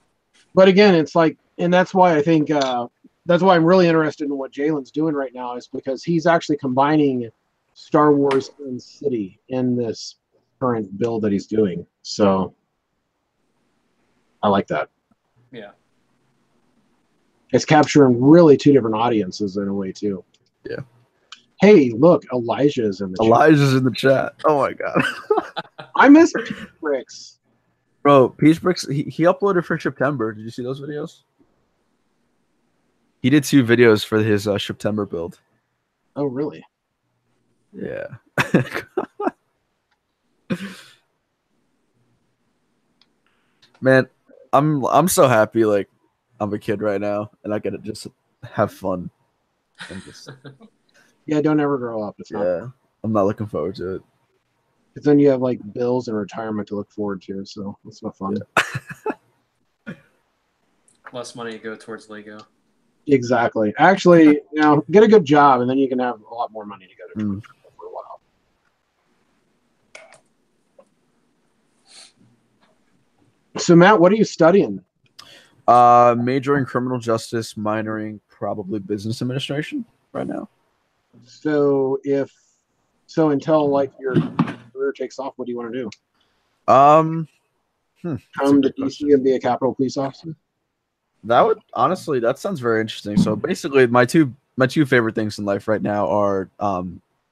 But again, it's like, and that's why I think that's why I'm really interested in what Jalen's doing right now, is because he's actually combining Star Wars and City in this current build that he's doing. So I like that. Yeah. It's capturing really two different audiences in a way too. Yeah. Hey, look, Elijah's in the chat. Elijah's in the chat. Oh my god. I miss Peach Bricks. Bro, Peach Bricks, he uploaded for September. Did you see those videos? He did 2 videos for his September build. Oh, really? Yeah. Man, I'm so happy like I'm a kid right now and I get to just have fun. And just, Yeah, don't ever grow up. It's not. yeah, I'm not looking forward to it. Because then you have like bills and retirement to look forward to, so it's not fun. Yeah. Less money to go towards Lego. Exactly. Actually, get a good job, and then you can have a lot more money to go to for a while. So, Matt, what are you studying? Majoring criminal justice, minoring probably business administration right now. So, until like your career takes off, what do you want to do? Come to DC and be a Capitol Police officer? That would honestly, that sounds very interesting. So basically, my two favorite things in life right now are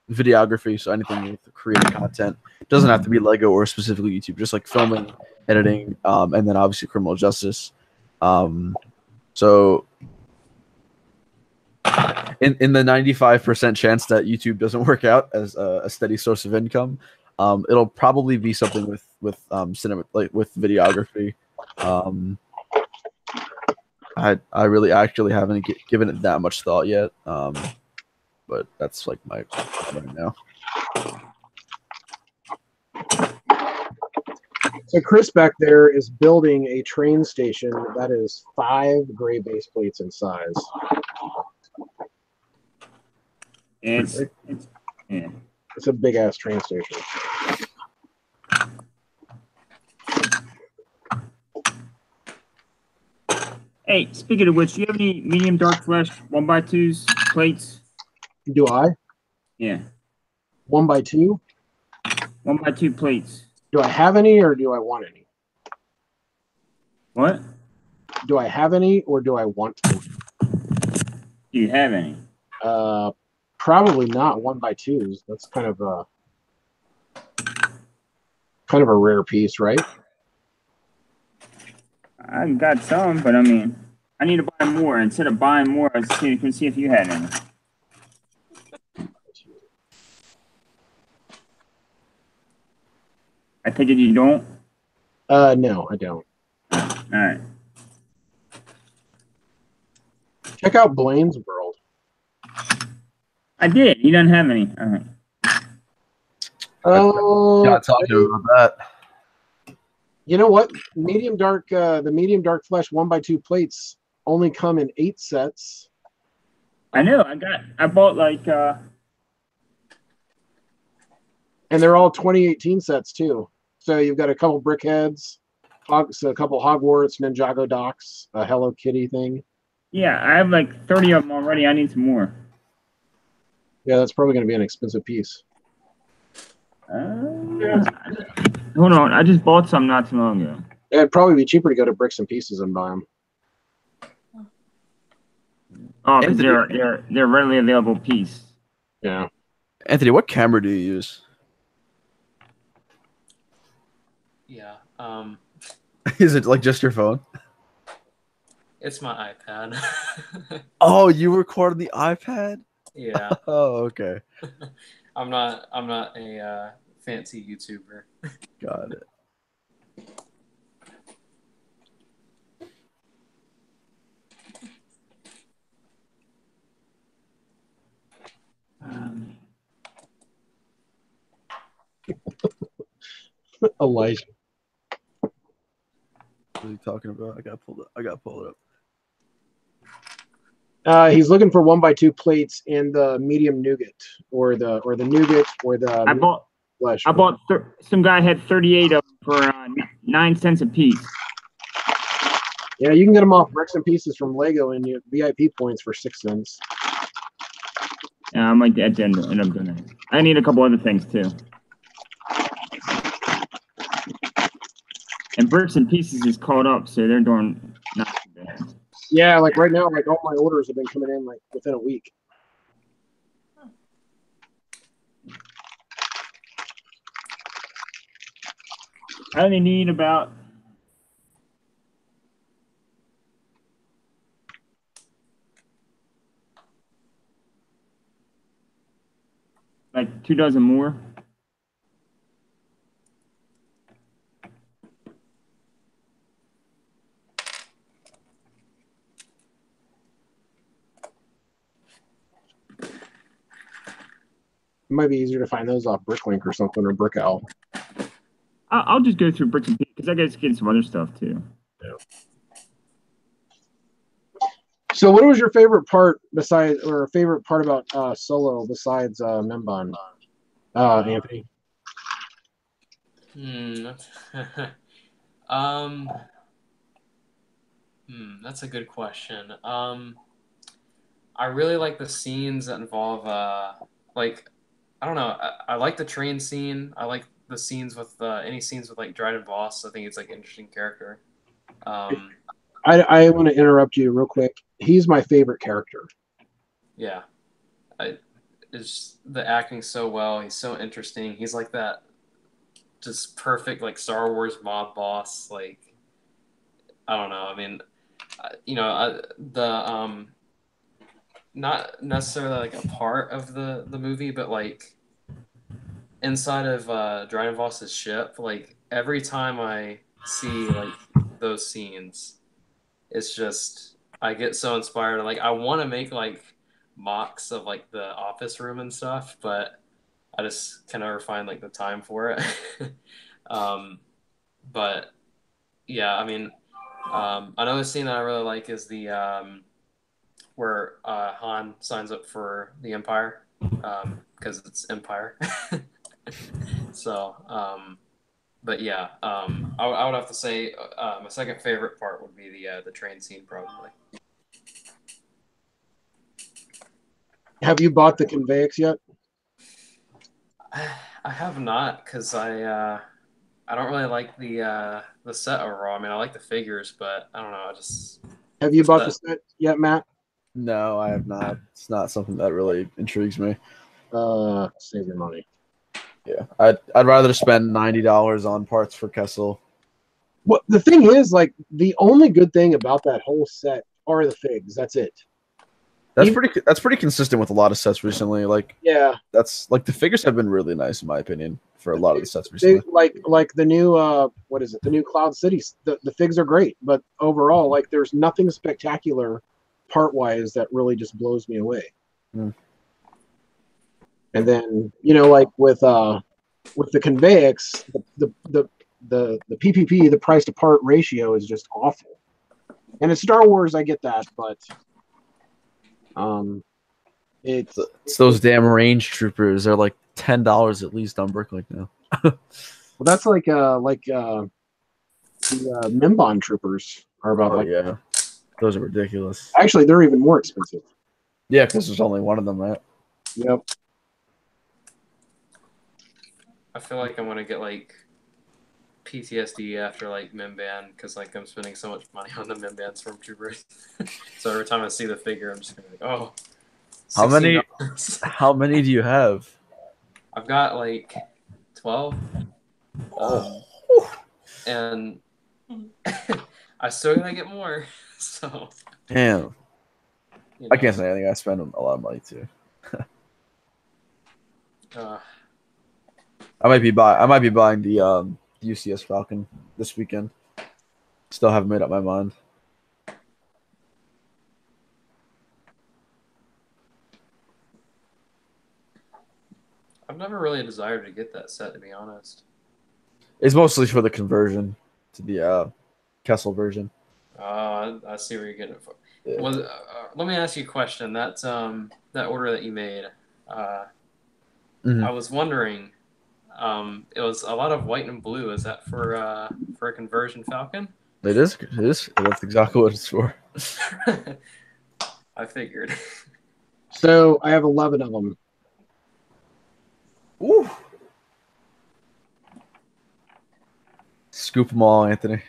videography. So anything with creating content, it doesn't have to be Lego or specifically YouTube, just like filming, editing, and then obviously criminal justice. So in the 95% chance that YouTube doesn't work out as a steady source of income, it'll probably be something with cinema, like with videography. I really actually haven't given it that much thought yet, but that's like my right now. So Chris back there is building a train station that is 5 gray base plates in size. It's a big ass train station. Hey, speaking of which, do you have any medium dark flesh 1x2s plates? Do I? Yeah, 1x2? 1x2 plates. Do I have any or do I want any? What? Do I have any or do I want any? Do you have any? Probably not 1x2s. That's kind of a rare piece, right? I got some, but I mean, I need to buy more. Instead of buying more, I was going to see if you had any. I take it you don't? No, I don't. All right. Check out Blaine's World. I did. He doesn't have any. All right. Gotta talk to him about that. You know what? The medium dark flesh 1x2 plates only come in 8 sets. I know. I bought like And they're all 2018 sets too. So you've got a couple Brickheads, a couple Hogwarts, Ninjago Docs, a Hello Kitty thing. yeah, I have like 30 of them already. I need some more. Yeah, that's probably going to be an expensive piece. Hold on. I just bought some not too long ago. It'd probably be cheaper to go to Bricks and Pieces and buy them. Oh, because they're readily available piece. Yeah. Anthony, what camera do you use? Yeah. Is it like just your phone? It's my iPad. Oh, you record on the iPad? Yeah. Oh, okay. I'm not a fancy YouTuber. Got it. Elijah. What are you talking about? I got pull it up. He's looking for 1x2 plates in the medium nougat or the nougat or the I bought flesh. some guy had 38 of them for 9 cents a piece. Yeah, you can get them off Bricks and Pieces from Lego and you VIP points for 6 cents. Yeah, I might end up doing that. I need a couple other things too. And Bricks and Pieces is caught up, so they're doing not too bad. Yeah, like right now, like all my orders have been coming in like within a week. I only need about like 2 dozen more. It might be easier to find those off Bricklink or something or Brick Owl. I'll just go through Bricks and Pieces because I got to get some other stuff too. Yeah. So, what was your favorite part about Solo besides Memban, Anthony? That's a good question. I really like the scenes that involve I don't know. I like the train scene. I like the scenes with any scenes with like Dryden Voss. I think it's like an interesting character. I want to interrupt you real quick. He's my favorite character. Yeah, it's the acting so well. He's so interesting. He's like that, just perfect like Star Wars mob boss. Like I don't know. I mean, not necessarily like a part of the movie, but like inside of Dryden Voss's ship, like every time I see like those scenes, it's just I get so inspired. Like I want to make like mocks of like the office room and stuff, but I just can never find like the time for it. But yeah, I mean, another scene that I really like is the where Han signs up for the Empire because it's Empire. So But yeah, I would have to say my second favorite part would be the train scene probably. Have you bought the Convex yet? I have not because I don't really like the set overall. I mean, I like the figures, but I don't know. I just Have you bought the set. set yet, Matt? No, I have not. It's not something that really intrigues me. Save your money. Yeah, I'd rather spend $90 on parts for Kessel. Well, the thing is, like, the only good thing about that whole set are the figs. That's it. That's pretty consistent with a lot of sets recently. Like, Yeah, that's like the figures have been really nice in my opinion for a lot of the sets they, recently. like the new what is it? The new Cloud Cities. The figs are great, but overall, like, there's nothing spectacular part wise that really just blows me away. Mm. And then, you know, like with the Convex, the PPP, the price to part ratio is just awful. And it's Star Wars, I get that, but it's those damn range troopers. They're like $10 at least on Bricklink now. well, that's like the Mimbon troopers are about like yeah, those are ridiculous. actually they're even more expensive. Yeah, because there's only one of them, right? Yep. I feel like I'm gonna get like PTSD after like Mimban because like I'm spending so much money on the Mimban Stormtroopers. So every time I see the figure, I'm just gonna be like, oh. How many? $16. How many do you have? I've got like 12. Oh. And I still gotta get more. So Damn. you I know, can't say anything. I spend a lot of money too. I might be buying the UCS Falcon this weekend. Still haven't made up my mind. I've never really desired to get that set, to be honest. It's mostly for the conversion to the Kessel version. I see where you're getting it from. Yeah. Well, let me ask you a question. That order that you made, Mhm. I was wondering, it was a lot of white and blue. Is that for a conversion Falcon? It is. It is. That's exactly what it's for. I figured. So I have 11 of them. Ooh. Scoop them all, Anthony.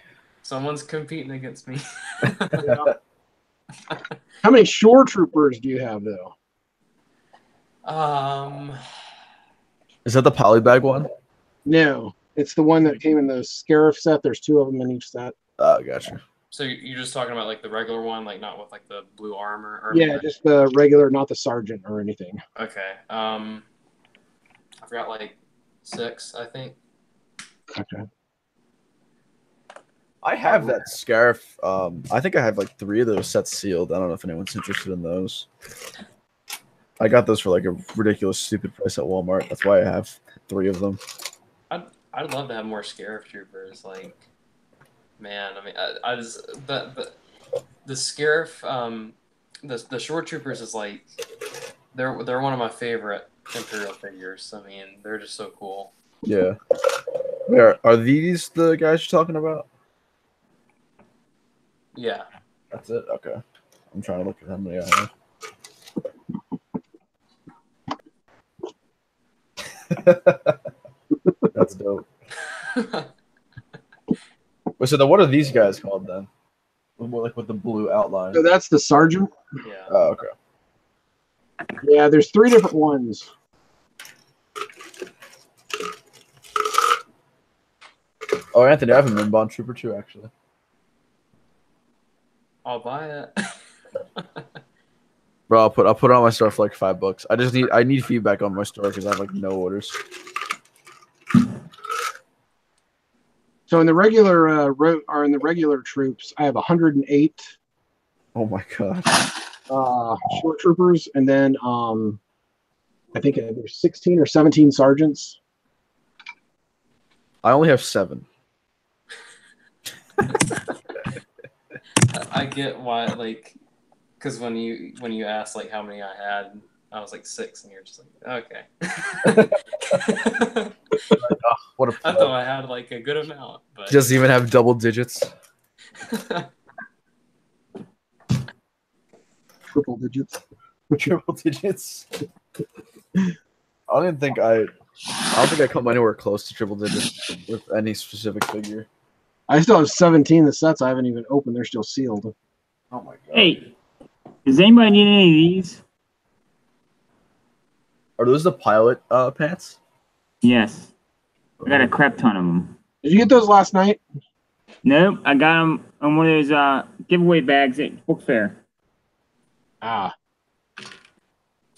Someone's competing against me. Yeah. How many shore troopers do you have though? Is that the polybag one? No, it's the one that came in the Scarif set. There's 2 of them in each set. Oh, gotcha. So you're just talking about like the regular one, like not with like the blue armor? Or Yeah, just the regular, not the sergeant or anything. Okay. I've got like 6, I think. Okay. I have that Scarif. I think I have like 3 of those sets sealed. I don't know if anyone's interested in those. I got those for like a ridiculous, stupid price at Walmart. That's why I have 3 of them. I'd love to have more Scarif troopers. Like, man, I mean, I just the Scarif, the shore troopers is like they're one of my favorite Imperial figures. I mean, they're just so cool. Yeah. Are these the guys you're talking about? Yeah. That's it? Okay. I'm trying to look at how many I have. That's dope. Wait, so then what are these guys called then? More like with the blue outline. So that's the sergeant. Yeah. Oh, okay. Yeah, there's 3 different ones. Oh, Anthony, I have a Minbon Trooper too, actually. I'll buy it. Bro, I'll put it on my store for like $5. I need feedback on my store because I have like no orders. So in the regular in the regular troops, I have 108 Oh my god. short troopers, and then I think there's 16 or 17 sergeants. I only have 7. I get why, like, because when you asked like how many I had, I was like 6, and you're just like, okay. What a I play. thought I had like a good amount, but Doesn't even have double digits. Triple digits. Triple digits. I don't think I come anywhere close to triple digits with any specific figure. I still have 17 the sets I haven't even opened. They're still sealed. Oh my god. Hey, does anybody need any of these? Are those the pilot pants? Yes. I got a crap ton of them. Did you get those last night? Nope, I got them on one of those giveaway bags at Book Fair. Ah.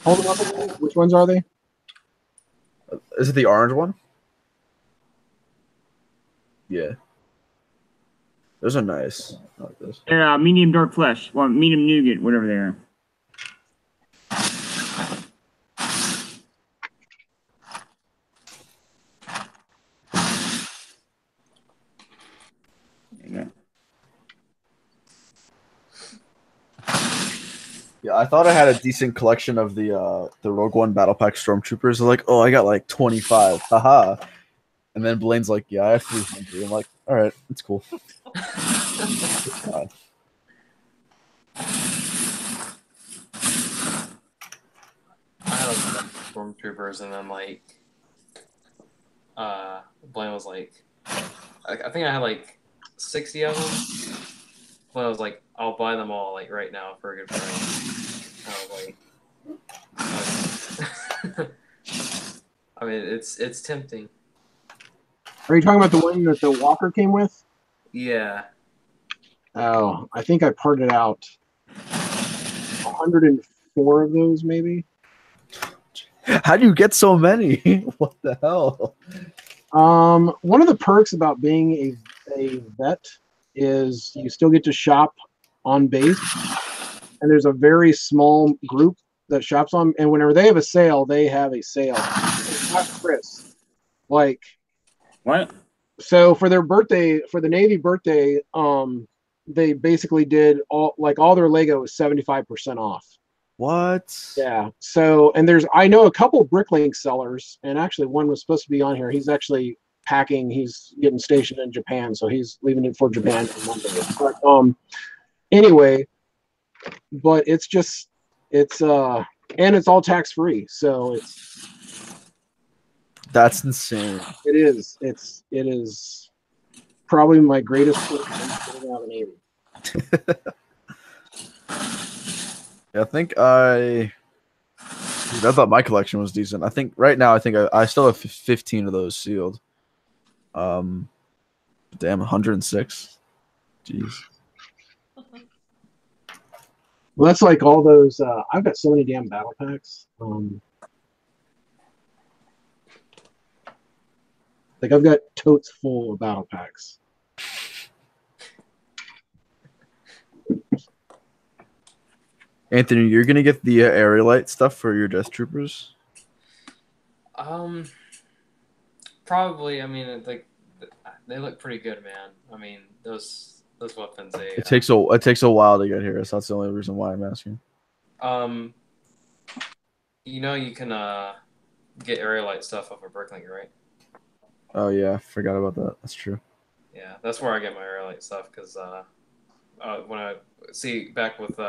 Hold them up again. Which ones are they? Is it the orange one? Yeah. Those are nice. I like those. They're medium dark flesh, well, medium nougat, whatever they are. There you go. Yeah, I thought I had a decent collection of the Rogue One Battle Pack Stormtroopers. They're like, oh, I got like 25. Haha. And then Blaine's like, yeah, I have 300. I'm like, all right, it's cool. It's fine. I had a bunch of stormtroopers, and then like, Blaine was like, I think I had like 60 of them. Blaine was like, I'll buy them all like right now for a good price. I was like, I mean, it's tempting. Are you talking about the one that the Walker came with? Yeah. Oh, I think I parted out 104 of those, maybe. How do you get so many? What the hell? One of the perks about being a vet is you still get to shop on base, and there's a very small group that shops on. And whenever they have a sale, they have a sale. Not Chris, like What? so for their birthday, for the Navy birthday, they basically did all their Lego was 75% off. What? Yeah. So, and I know a couple Bricklink sellers, and actually one was supposed to be on here. He's actually packing. He's getting stationed in Japan, so he's leaving it for Japan on Monday. But anyway, but it's and it's all tax free, so That's insane. it is probably my greatest thing getting out of the Navy. Yeah, I thought my collection was decent. I think right now I still have 15 of those sealed. Damn, 106. Jeez. Well, that's like all those. I've got so many damn battle packs. Like I've got totes full of battle packs. Anthony, you're gonna get the Aerolite stuff for your Death Troopers? Probably. I mean, they look pretty good, man. I mean, those weapons. It takes a while to get here, so that's the only reason why I'm asking. You can get Aerolite stuff off of Bricklink, right? Oh yeah, I forgot about that. That's true. Yeah, that's where I get my Aerolite stuff because when I back with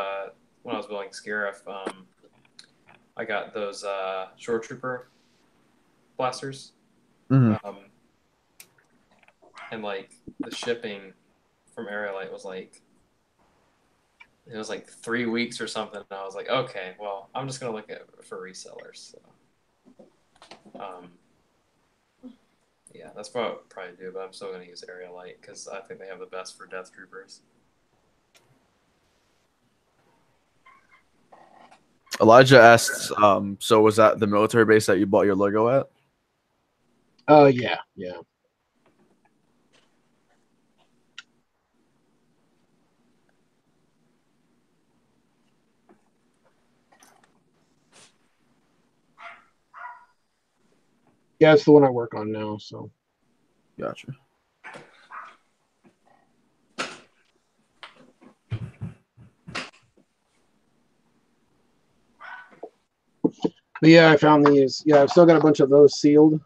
when I was building Scarif, I got those Shore Trooper blasters, Mm-hmm. and like the shipping from Aerolite was like 3 weeks or something. And I was like, okay, well, I'm just gonna look for resellers. So, yeah, that's what I'll probably do. But I'm still gonna use Aerolite because I think they have the best for Death Troopers. Elijah asks, so was that the military base that you bought your Lego at? Oh yeah. Yeah, it's the one I work on now. So Gotcha. but yeah, I found these. Yeah, I've still got a bunch of those sealed.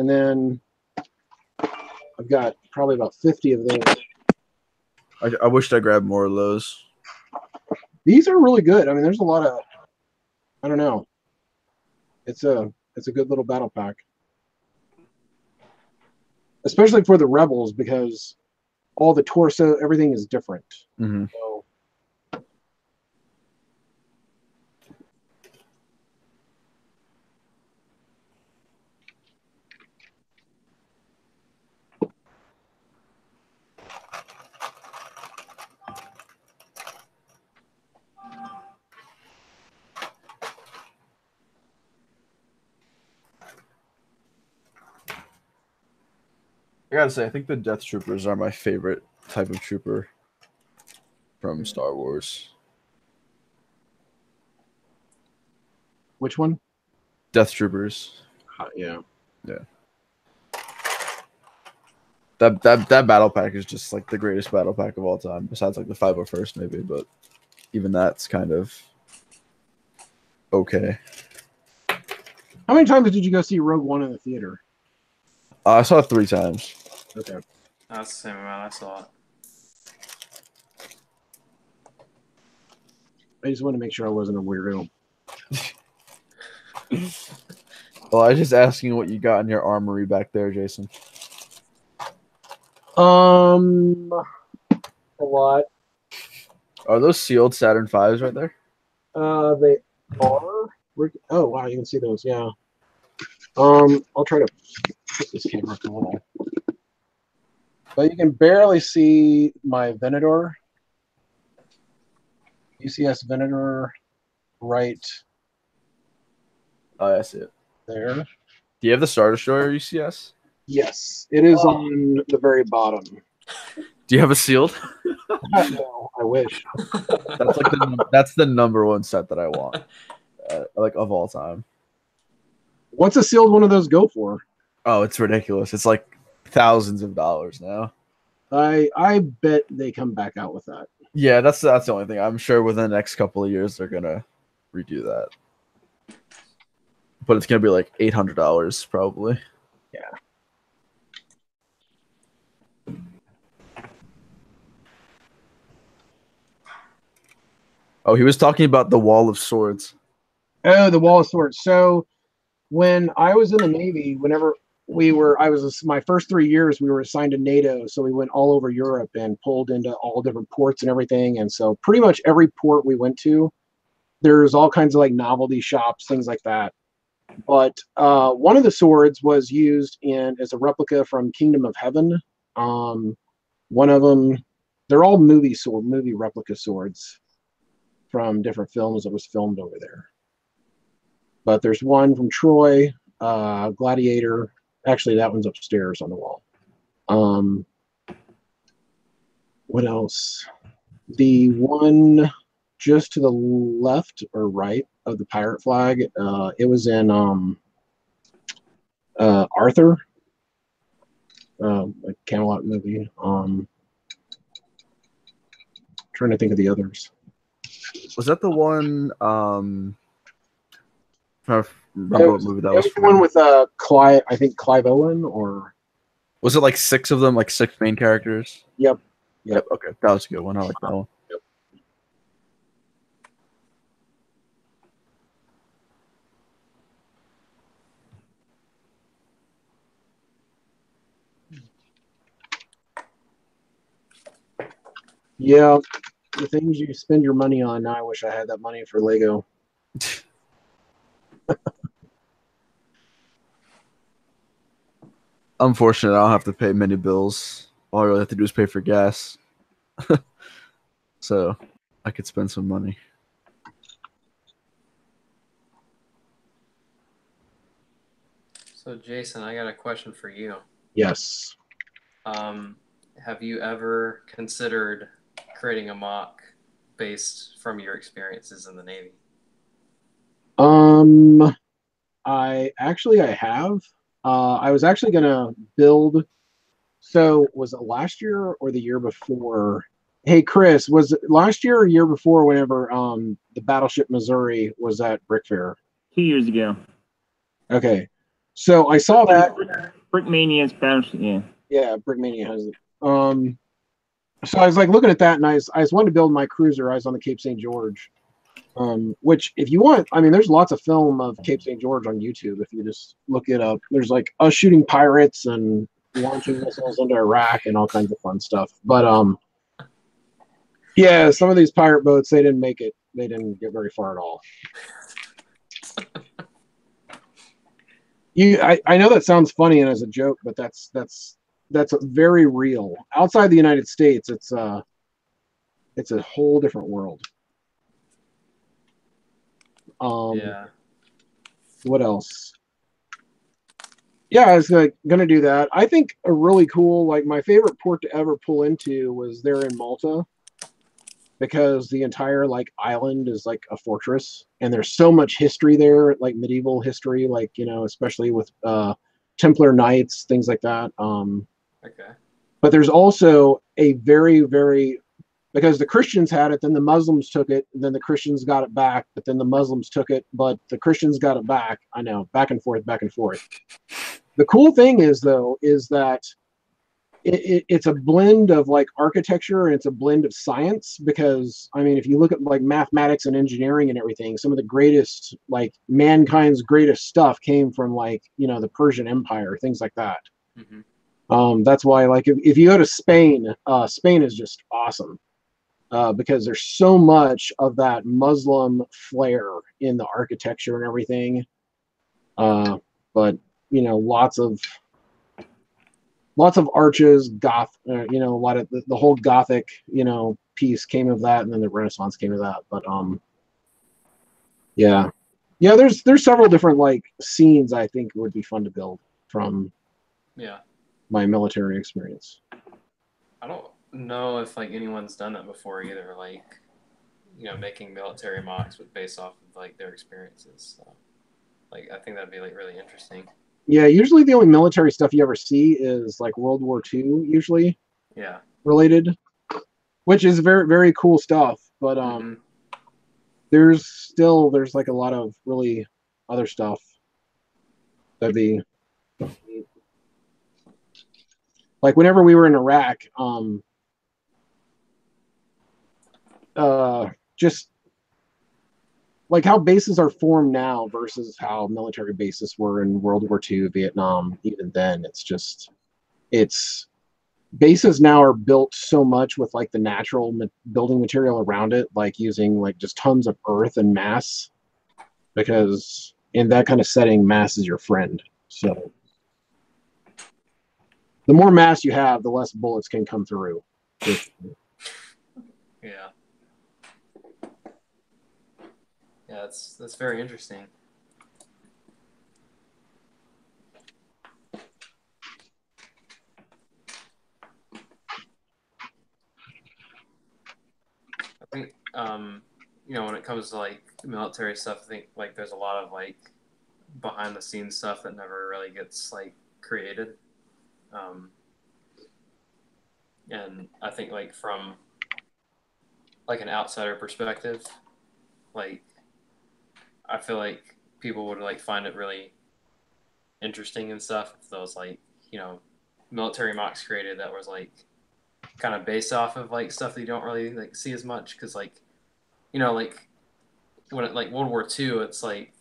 and then I've got probably about 50 of those. I wished I grabbed more of those. These are really good. I mean, there's a lot of, I don't know. It's a good little battle pack, especially for the rebels because all the torso, everything is different. Mm-hmm. So, I gotta say, I think the Death Troopers are my favorite type of trooper from Star Wars. which one? Death Troopers. Yeah. That battle pack is just like the greatest battle pack of all time, besides like the 501st maybe, but even that's kind of okay. How many times did you go see Rogue One in the theater? I saw it 3 times. Okay. That's the same amount I saw it. I just wanted to make sure I wasn't a weirdo. Well, I was just asking what you got in your armory back there, Jason. A lot. Are those sealed Saturn V's right there? They are. Oh wow, you can see those. Yeah. I'll try to put this camera up a little, but you can barely see my Venator. UCS Venator, right Oh, I see it. there. Do you have the Star Destroyer UCS? Yes, it is on the very bottom. Do you have a sealed? No, I wish. That's the number one set that I want, like of all time. What's a sealed one of those go for? Oh, it's ridiculous. It's like thousands of dollars now. I bet they come back out with that. Yeah, that's the only thing. I'm sure within the next couple of years they're gonna redo that. But it's gonna be like $800 probably. Yeah. Oh, he was talking about the Wall of Swords. Oh, the Wall of Swords. So when I was in the Navy, whenever my first 3 years, we were assigned to NATO. So we went all over Europe and pulled into all different ports and everything. And so pretty much every port we went to, there's all kinds of like novelty shops, things like that. But one of the swords was used as a replica from Kingdom of Heaven. One of them, they're all movie replica swords from different films that was filmed over there. But there's one from Troy, Gladiator. Actually, that one's upstairs on the wall. What else? The one just to the left or right of the pirate flag, it was in Arthur, a Camelot movie. Trying to think of the others. Was that the one? I remember what movie that was the from. one with Clive. I think Clive Owen, or Was it like 6 of them, like 6 main characters? Yep. Okay, that was a good one. I like that one. Yep. Yeah, the things you spend your money on. Now I wish I had that money for Lego. Unfortunately, I don't have to pay many bills. All I really have to do is pay for gas. So I could spend some money. So, Jason, I got a question for you. Yes. Have you ever considered creating a mock based from your experiences in the Navy? I have. I was actually gonna build. So was it last year or the year before? Hey, Chris, was it last year or year before? Whenever the Battleship Missouri was at Brick Fair. 2 years ago. Okay, So I saw that. Brickmania's Battleship. Yeah. Yeah, Brickmania has it. So I was like looking at that, and I just wanted to build my cruiser. I was on the Cape St. George, which if you want, I mean, there's lots of film of Cape St. George on YouTube. If you just look it up, there's like us shooting pirates and launching missiles into Iraq and all kinds of fun stuff. But yeah, some of these pirate boats, they didn't make it. They didn't get very far at all. I know that sounds funny and as a joke, but that's very real. Outside the United States, it's a whole different world. Yeah. What else? Yeah, I was gonna do that. I think a really cool, like my favorite port to ever pull into was there in Malta, because the entire like island is like a fortress, and there's so much history there, like medieval history, like especially with Templar Knights, things like that. Okay. But there's also a very, very, because the Christians had it, then the Muslims took it, then the Christians got it back, but then the Muslims took it, but the Christians got it back. I know, back and forth, back and forth. The cool thing is, though, is that it's a blend of like architecture and it's a blend of science, because I mean, if you look at like mathematics and engineering and everything, some of the greatest, like mankind's greatest stuff came from like, the Persian Empire, things like that. Mm-hmm. That's why, like, if you go to Spain, Spain is just awesome. Because there's so much of that Muslim flair in the architecture and everything. But lots of arches, a lot of the whole Gothic, piece came of that, and then the Renaissance came of that. But yeah, there's several different like scenes I think would be fun to build from my military experience. I don't know if like anyone's done that before either, like making military mocks based off of like their experiences. So, like I think that'd be like really interesting. Yeah, usually the only military stuff you ever see is like World War II, usually. Yeah. Related, which is very, very cool stuff. But there's like a lot of really other stuff that'd be like whenever we were in Iraq, just like how bases are formed now versus how military bases were in World War II, Vietnam. Even then, it's bases now are built so much with like the natural building material around it, like using like just tons of earth and mass, because in that kind of setting, mass is your friend. So the more mass you have, the less bullets can come through. Yeah. Yeah, that's very interesting. I think when it comes to like military stuff, I think like there's a lot of like behind the scenes stuff that never really gets like created. And I think like from like an outsider perspective, like I feel like people would like find it really interesting and stuff if those like military mocks created that was like kind of based off of like stuff that you don't really like see as much, because like like when it like World War II, it's like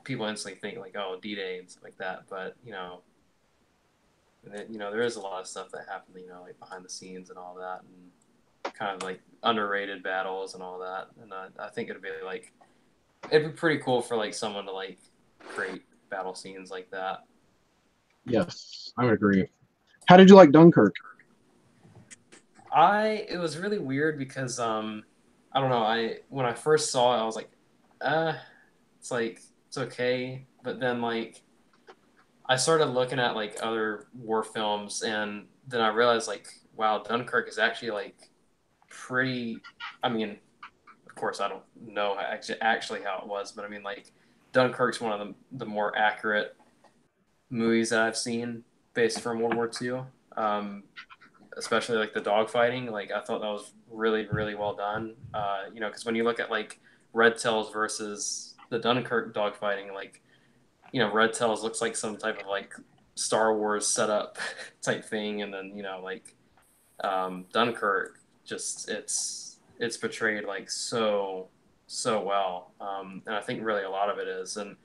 people instantly think like, oh, D-Day and stuff like that, but there is a lot of stuff that happened like behind the scenes and all that, and kind of like underrated battles and all that. And I think it'd be pretty cool for like someone to like create battle scenes like that. Yes, I would agree. How did you like Dunkirk? It was really weird because I don't know, when I first saw it I was like, it's okay, but then like I started looking at like other war films, and then I realized like, wow, Dunkirk is actually like pretty. I mean, of course, I don't know actually how it was, but I mean, like Dunkirk's one of the more accurate movies that I've seen based from World War II. Especially like the dogfighting, like I thought that was really, really well done. Because when you look at like Red Tails versus the Dunkirk dogfighting, like Red Tails looks like some type of like Star Wars setup type thing, and then like Dunkirk, just it's portrayed like so well, and I think really a lot of it is. And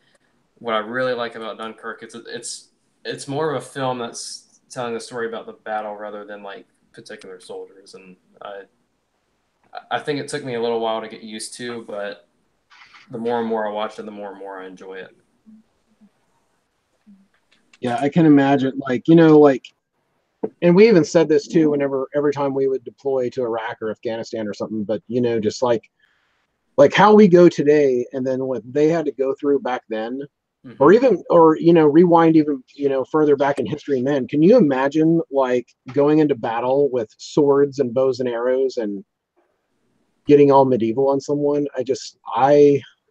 what I really like about Dunkirk, it's more of a film that's telling a story about the battle rather than like particular soldiers, and I think it took me a little while to get used to, but the more and more I watch it, the more and more I enjoy it. Yeah, I can imagine, like, and we even said this too, every time we would deploy to Iraq or Afghanistan or something, but just like how we go today, and then what they had to go through back then, or rewind even, further back in history. And then, can you imagine like going into battle with swords and bows and arrows and getting all medieval on someone?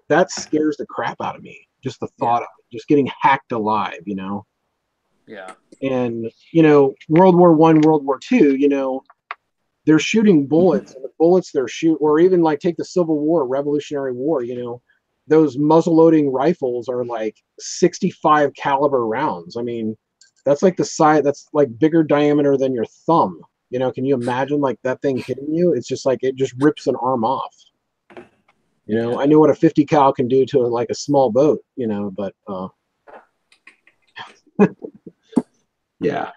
That scares the crap out of me. Just the thought of it, just getting hacked alive, Yeah. And World War I, World War II, they're shooting bullets, and the bullets they're shoot, or even like take the Civil War, Revolutionary War, those muzzle loading rifles are like 65 caliber rounds. I mean, that's like the size, that's like bigger diameter than your thumb. Can you imagine like that thing hitting you? It's just like it just rips an arm off. I know what a 50 cal can do to like a small boat, but yeah.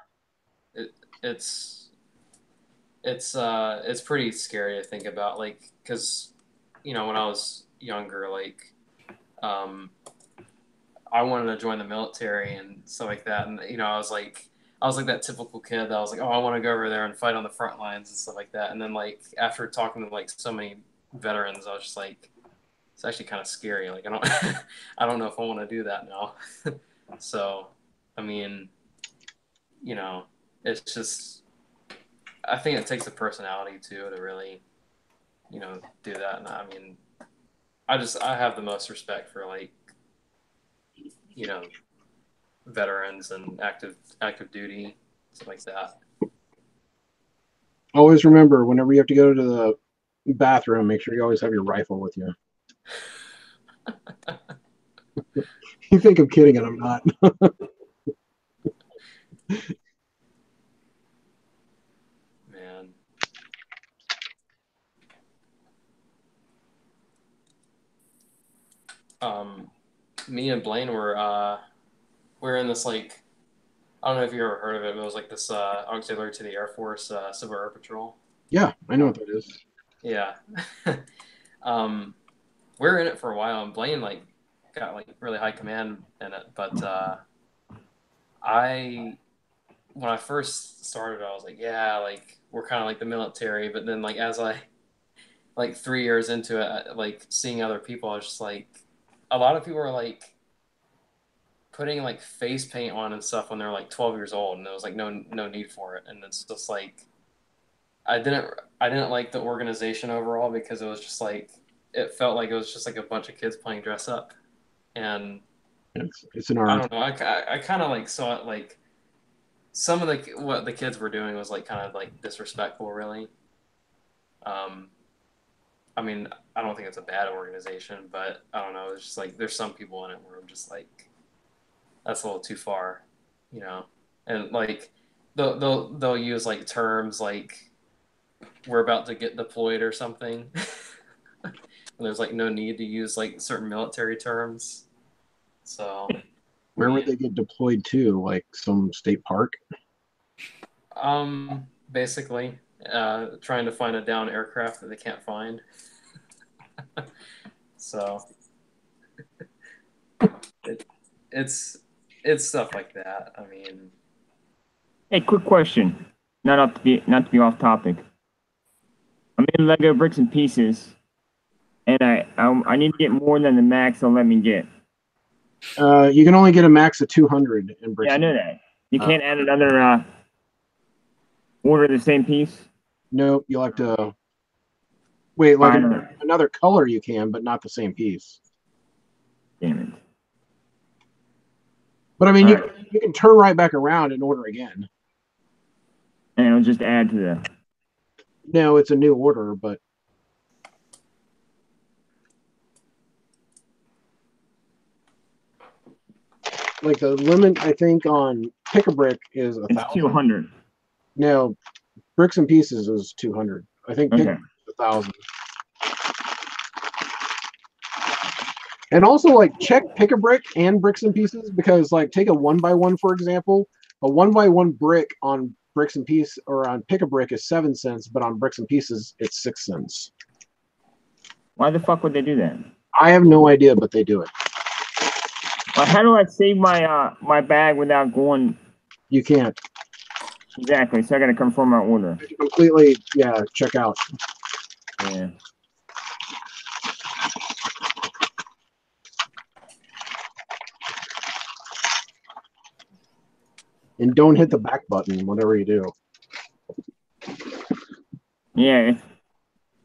It's pretty scary to think about, like, because when I was younger, like, I wanted to join the military and stuff like that, and I was like that typical kid that I was like, oh, I want to go over there and fight on the front lines and stuff like that. And then like after talking to like so many veterans, I was just like, it's actually kind of scary. Like I don't know if I want to do that now. So, I mean, it's just, I think it takes a personality too to really, do that. And I mean, I have the most respect for like, veterans and active duty, stuff like that. Always remember, whenever you have to go to the bathroom, make sure you always have your rifle with you. You think I'm kidding, and I'm not. Man. Me and Blaine we're in this, like, I don't know if you ever heard of it, but it was like this auxiliary to the Air Force Civil Air Patrol. Yeah, I know what that is. Yeah. We're in it for a while, and Blaine like got like really high command in it, but when I first started, I was like, yeah, like we're kind of like the military. But then like as I like 3 years into it, like seeing other people, I was just like, a lot of people are like putting like face paint on and stuff when they're like 12 years old, and there was like no need for it. And it's just like I didn't like the organization overall, because it was just like, it felt like it was just like a bunch of kids playing dress up. And it's an art. I don't know, I kind of like saw it like some of what the kids were doing was like kind of like disrespectful, really. I mean, I don't think it's a bad organization, but I don't know, it's just like there's some people in it where I'm just like, that's a little too far, and like they'll use like terms like we're about to get deployed or something. And there's like no need to use like certain military terms. So where would they get deployed to? Like some state park? Basically, trying to find a downed aircraft that they can't find. So it's stuff like that. I mean, Hey, quick question. Not to be off topic. I'm in Lego Bricks and Pieces, and I need to get more than the max they'll let me get. You can only get a max of 200 in bricks. Yeah, I know that. You can't add another order the same piece? No, you'll have to wait. Like another color you can, but not the same piece. Damn it. But I mean, you can turn right back around and order again. And it'll just add to the... No, it's a new order, but... like the limit I think on Pick a Brick is It's 1,000. 200. No, Bricks and Pieces is 200. I think Pick a Okay. Brick is 1,000. And also, like, check Pick a Brick and Bricks and Pieces because, like, take a 1x1 for example. A 1x1 brick on Bricks and Pieces or on Pick a Brick is 7 cents, but on Bricks and Pieces it's 6 cents. Why the fuck would they do that? I have no idea, but they do it. Well, how do I save my my bag without going? You can't. Exactly. So I got to confirm my order. Completely, yeah, check out. Yeah. And don't hit the back button, whatever you do. Yeah.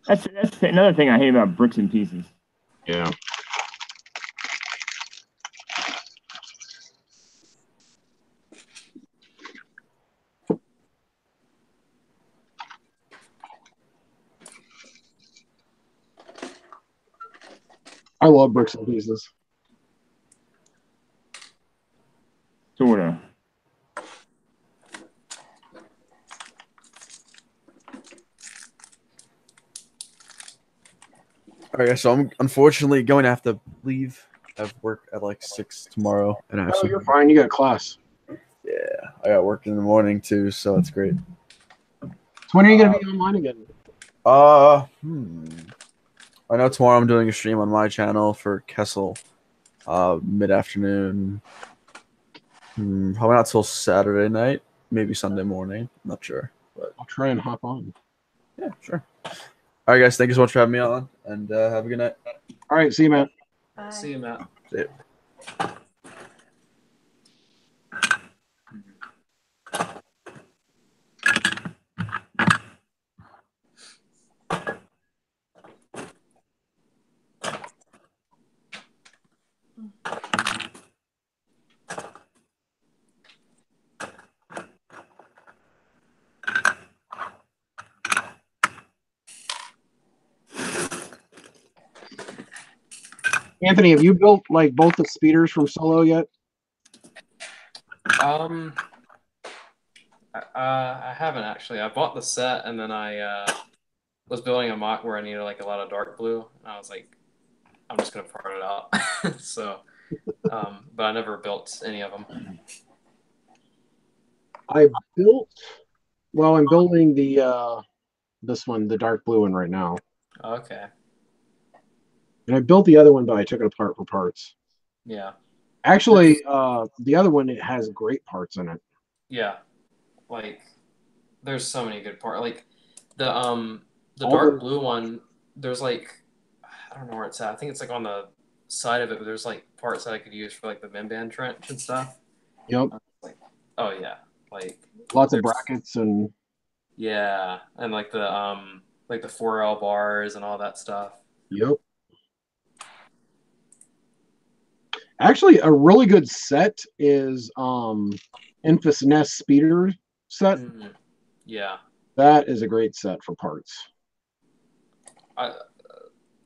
That's another thing I hate about Bricks and Pieces. Yeah. I love Bricks and Pieces. Sorta. All right, so I'm unfortunately going to have to leave. I have work at like 6 tomorrow, and I have Oh, some. you're fine. You got class. Yeah, I got work in the morning too, so that's great. So when are you going to be online again? I know tomorrow I'm doing a stream on my channel for Kessel, mid-afternoon. Probably not till Saturday night, maybe Sunday morning. I'm not sure, but I'll try and hop on. yeah, sure. All right, guys, thank you so much for having me on, and have a good night. All right, see you, Matt. Bye. See you, Matt. See ya. Anthony, have you built like both the speeders from Solo yet? I haven't actually. I bought the set and then I was building a mock where I needed like a lot of dark blue, and I was like, I'm just gonna part it out. So, but I never built any of them. I built. Well, I'm building the this one, the dark blue one right now, Okay. and I built the other one, but I took it apart for parts. Yeah. Actually, the other one it has great parts in it. Yeah. Like, there's so many good parts. Like the All dark the- blue one. There's like, I don't know where it's at. I think it's like on the side of it, but there's like parts that I could use for like the Mimban trench and stuff. Yep, Like, oh yeah, like lots of there's- brackets and Yeah, and like the 4L bars and all that stuff. yep. Actually, a really good set is Enfys Nest speeder set. Mhm. Yeah, That is a great set for parts. I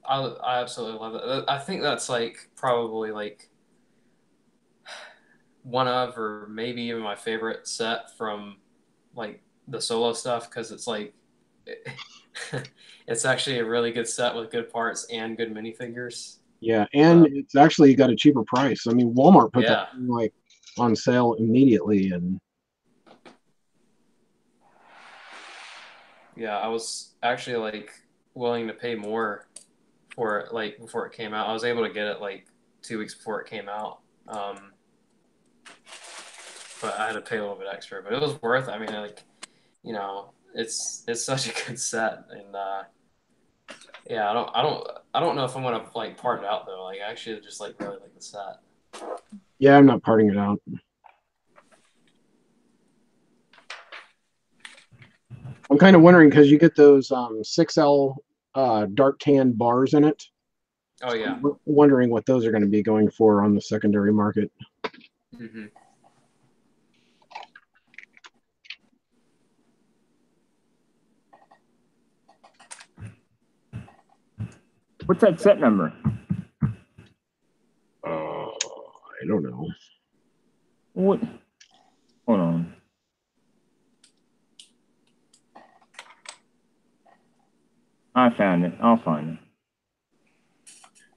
I absolutely love it. I think that's like probably like one of or maybe even my favorite set from like the solo stuff because it's like it's actually a really good set with good parts and good minifigures. Yeah, and it's actually got a cheaper price. I mean, Walmart put Yeah. that thing, like on sale immediately, and Yeah, I was actually like willing to pay more for it like before it came out. I was able to get it like 2 weeks before it came out. But I had to pay a little bit extra, but it was worth it. I mean, like, it's such a good set, and yeah, I don't know if I'm gonna like part it out though. Like, I actually just like really like the set. yeah, I'm not parting it out. I'm kind of wondering because you get those 6L dark tan bars in it. Oh yeah. I'm wondering what those are going to be going for on the secondary market. Mm-hmm. What's that set number? I don't know. What? Hold on. I found it. I'll find it.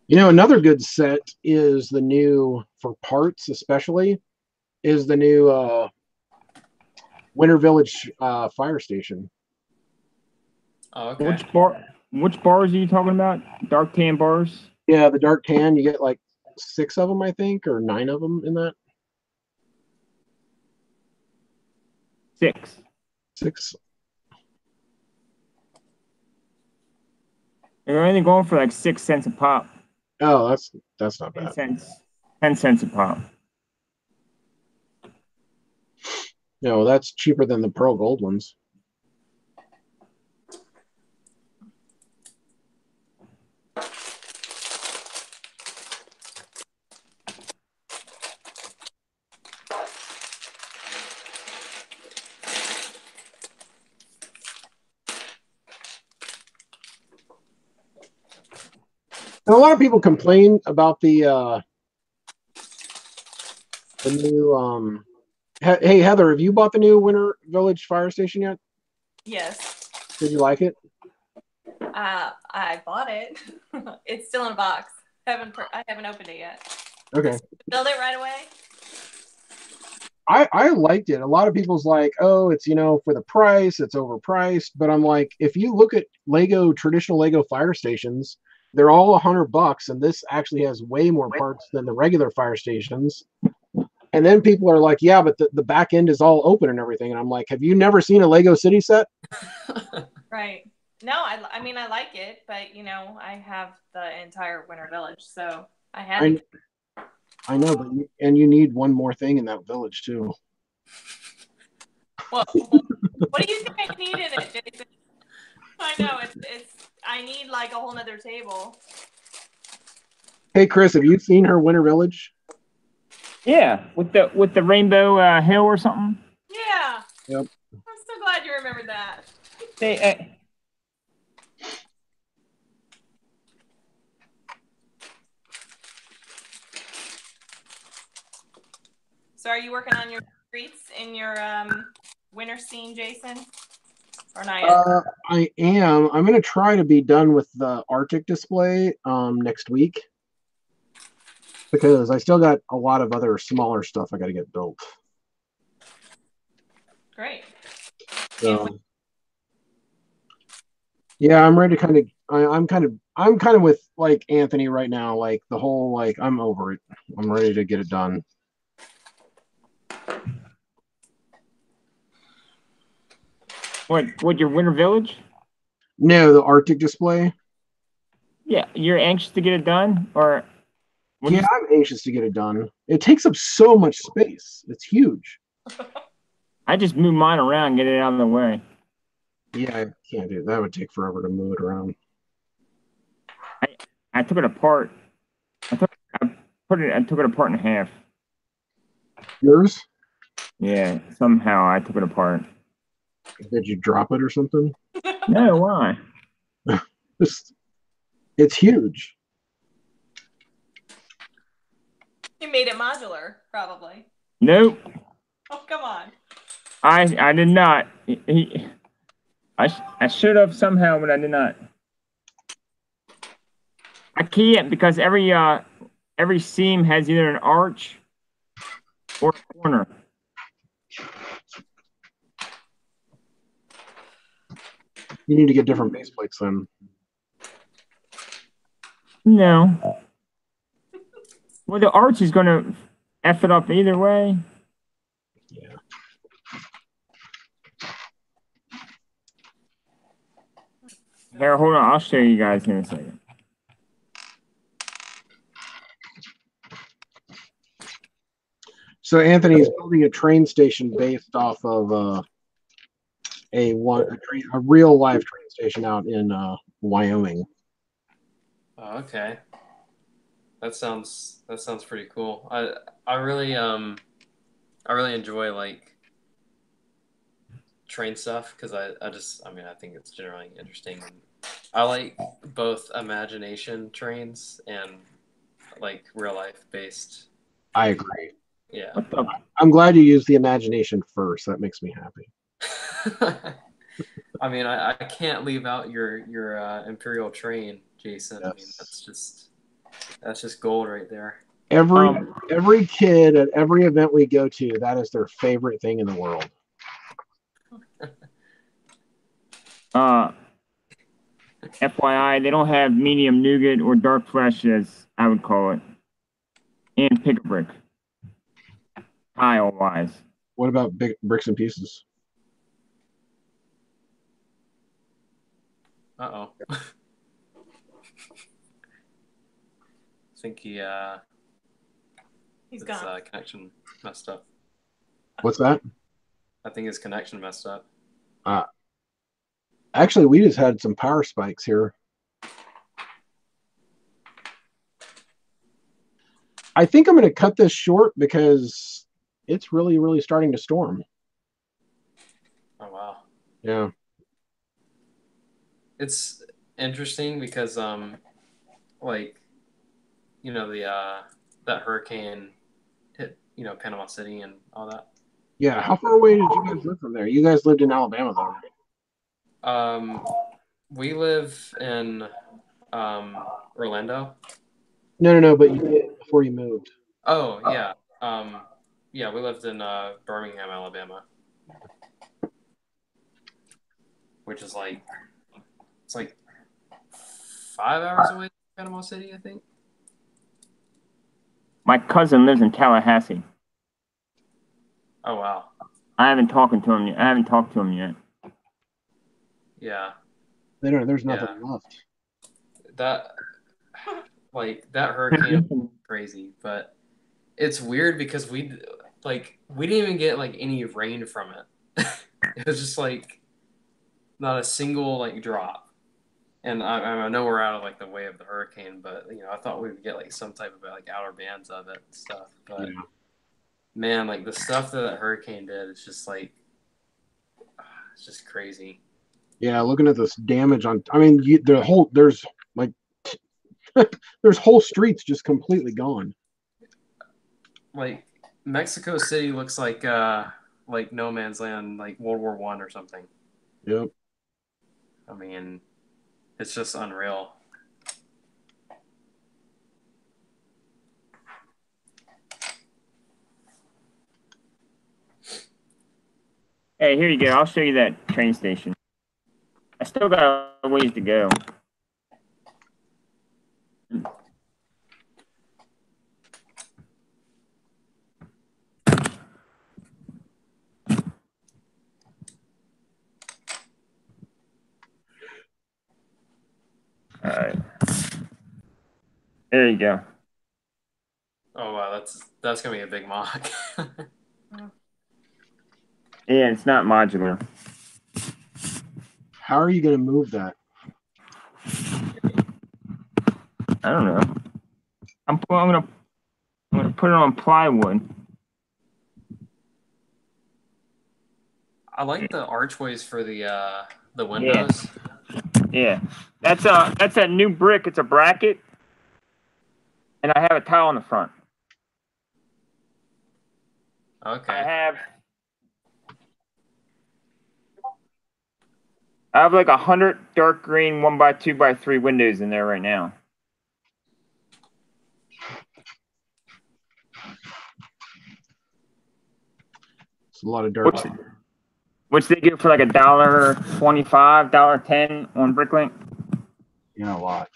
You know, another good set is the new, for parts especially, is the new Winter Village fire station. Oh, okay. Which bars are you talking about? Dark tan bars? Yeah, the dark tan, you get like 6 of them, I think, or 9 of them in that. 6. 6. They're only going for like 6 cents a pop. Oh, that's not 10 bad. cents. 10 cents a pop. No, that's cheaper than the pearl gold ones. And a lot of people complain about the new hey Heather, have you bought the new Winter Village fire station yet? Yes. Did you like it? I bought it. It's still in a box. I haven't opened it yet. Okay. Build it right away. I liked it. A lot of people's like, oh, it's, for the price, it's overpriced. But I'm like, if you look at traditional Lego fire stations, they're all $100, and this actually has way more parts than the regular fire stations. And then people are like, yeah, but the back end is all open and everything. And I'm like, have you never seen a Lego City set? Right. No, I mean, I like it, but, I have the entire Winter Village, so I had to. I know, but you need one more thing in that village too. Well, what do you think I need in it, Jason? I know I need like a whole nother table. Hey Chris, have you seen her Winter Village? Yeah, with the rainbow hill or something. Yeah. Yep. I'm so glad you remembered that. So are you working on your streets in your winter scene, Jason? Or not yet? I am. I'm gonna try to be done with the Arctic display next week, because I still got a lot of other smaller stuff I got to get built. Great. So, yeah, I'm ready to kind of. I'm kind of with like Anthony right now. Like the whole I'm over it. I'm ready to get it done. What your Winter Village? No, the Arctic display. Yeah, you're anxious to get it done, or Yeah, I'm anxious to get it done. It takes up so much space. It's huge. I just move mine around, get it out of the way. Yeah, I can't do it. That would take forever to move it around. I took it apart. I took it apart in half. Yours? Yeah, somehow I took it apart. Did you drop it or something? No, why? It's huge. You made it modular, probably. Nope. Oh, come on. I did not. I should have somehow, but I did not. I can't, because every seam has either an arch or a corner. You need to get different base plates then. No. Well, the arch is going to F it up either way. Yeah. Here, hold on. I'll show you guys in a second. So Anthony's building a train station based off of a real live train station out in Wyoming. Oh, okay. That sounds pretty cool. I really enjoy like train stuff, because I think it's generally interesting. I like both imagination trains and like real life based. I agree. Yeah. What the? I'm glad you used the imagination first. That makes me happy. I mean, I can't leave out your Imperial train, Jason. I mean, Yes. that's just gold right there. Every kid at every event we go to, that is their favorite thing in the world. FYI, they don't have medium nougat or dark flesh, as I would call it, and pick a brick. Tile wise. What about big bricks and pieces? Uh-oh. I think He's his gone. connection messed up. What's that? I think his connection messed up. Actually, we just had some power spikes here. I think I'm going to cut this short because it's really, really starting to storm. Oh, wow. Yeah. It's interesting because, like, you know, that hurricane hit, you know, Panama City and all that. Yeah. How far away did you guys live from there? You guys lived in Alabama, though, right? We live in Orlando. No. But you did before you moved. Oh, yeah. Yeah, we lived in Birmingham, Alabama, which is like, it's like 5 hours away from Panama City, I think. My cousin lives in Tallahassee. Oh, wow. I haven't talked to him yet. Yeah. There's nothing left. That hurricane crazy, but it's weird because we didn't even get like any rain from it. It was just like not a single like drop. And I know we're out of like the way of the hurricane, but you know I thought we would get like some type of like outer bands of it and stuff. But man, like the stuff that hurricane did, it's just like it's just crazy. Yeah, looking at this damage on. I mean, there's like there's whole streets just completely gone. Like Mexico City looks like no man's land, like World War I or something. Yep. I mean, it's just unreal. Hey, here you go. I'll show you that train station. I still got a ways to go. All right. There you go. Oh wow, that's gonna be a big mock. Yeah, it's not modular. How are you going to move that? I don't know. I'm gonna put it on plywood. I like the archways for the windows. Yeah. That's that new brick. It's a bracket, and I have a tile on the front. Okay. I have like 100 dark green 1x2x3 windows in there right now. It's a lot of dirt. Which they give for like $1.25, $1.10 on Bricklink. Yeah, a lot.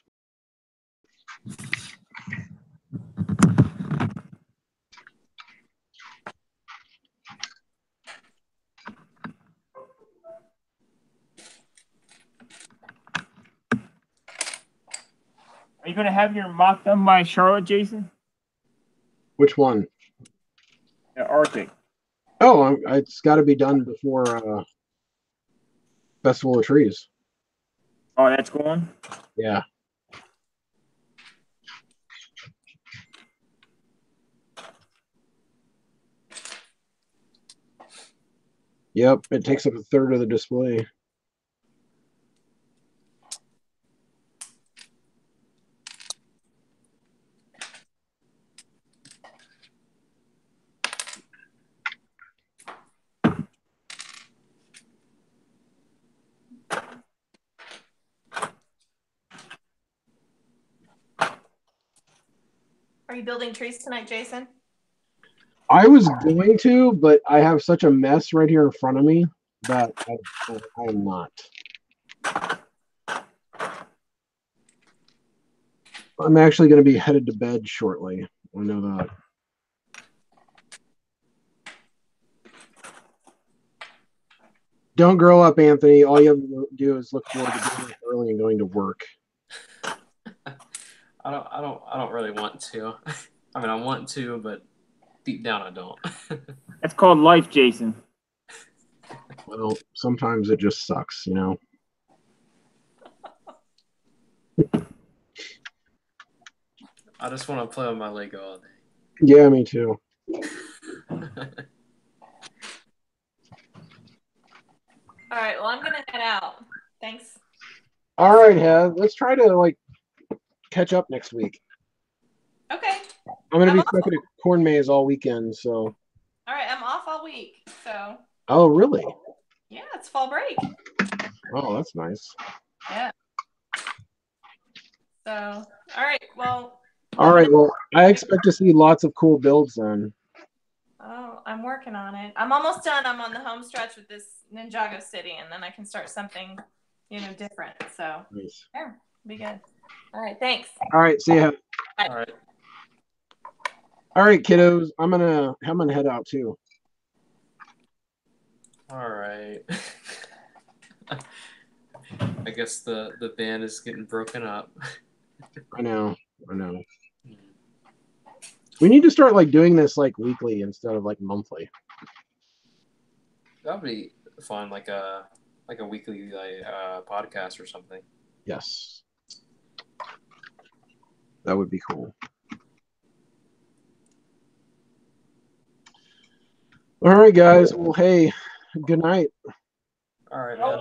Are you gonna have your mock done by Charlotte, Jason? Which one? The Arctic. Oh, it's got to be done before Festival of Trees. Oh, that's going? Yeah. Yep, it takes up a third of the display. Are you building trees tonight, Jason? I was going to, but I have such a mess right here in front of me that I am not. I'm actually going to be headed to bed shortly. I know that. Don't grow up, Anthony. All you have to do is look forward to getting up early and going to work. I don't really want to. I mean, I want to, but deep down, I don't. That's called life, Jason. Well, sometimes it just sucks, you know. I just want to play with my Lego all day. Yeah, me too. All right. Well, I'm gonna head out. Thanks. All right, Heath. Let's try to like catch up next week. Okay. I'm gonna I'm be off. stuck at a corn maze all weekend, so. All right. I'm off all week. So Oh, really? yeah, it's fall break. Oh, that's nice. Yeah. So all right. Well. All right. Well, I expect to see lots of cool builds then. Oh, I'm working on it. I'm almost done. I'm on the home stretch with this Ninjago City, and then I can start something, different. So Nice. yeah, be good. All right. Thanks. All right. See ya. All right. All right, kiddos. I'm gonna head out too. All right. I guess the band is getting broken up. I know. We need to start like doing this like weekly instead of like monthly. That'd be fun, like a weekly podcast or something. Yes. That would be cool. All right, guys. Well, hey, good night. All right, man.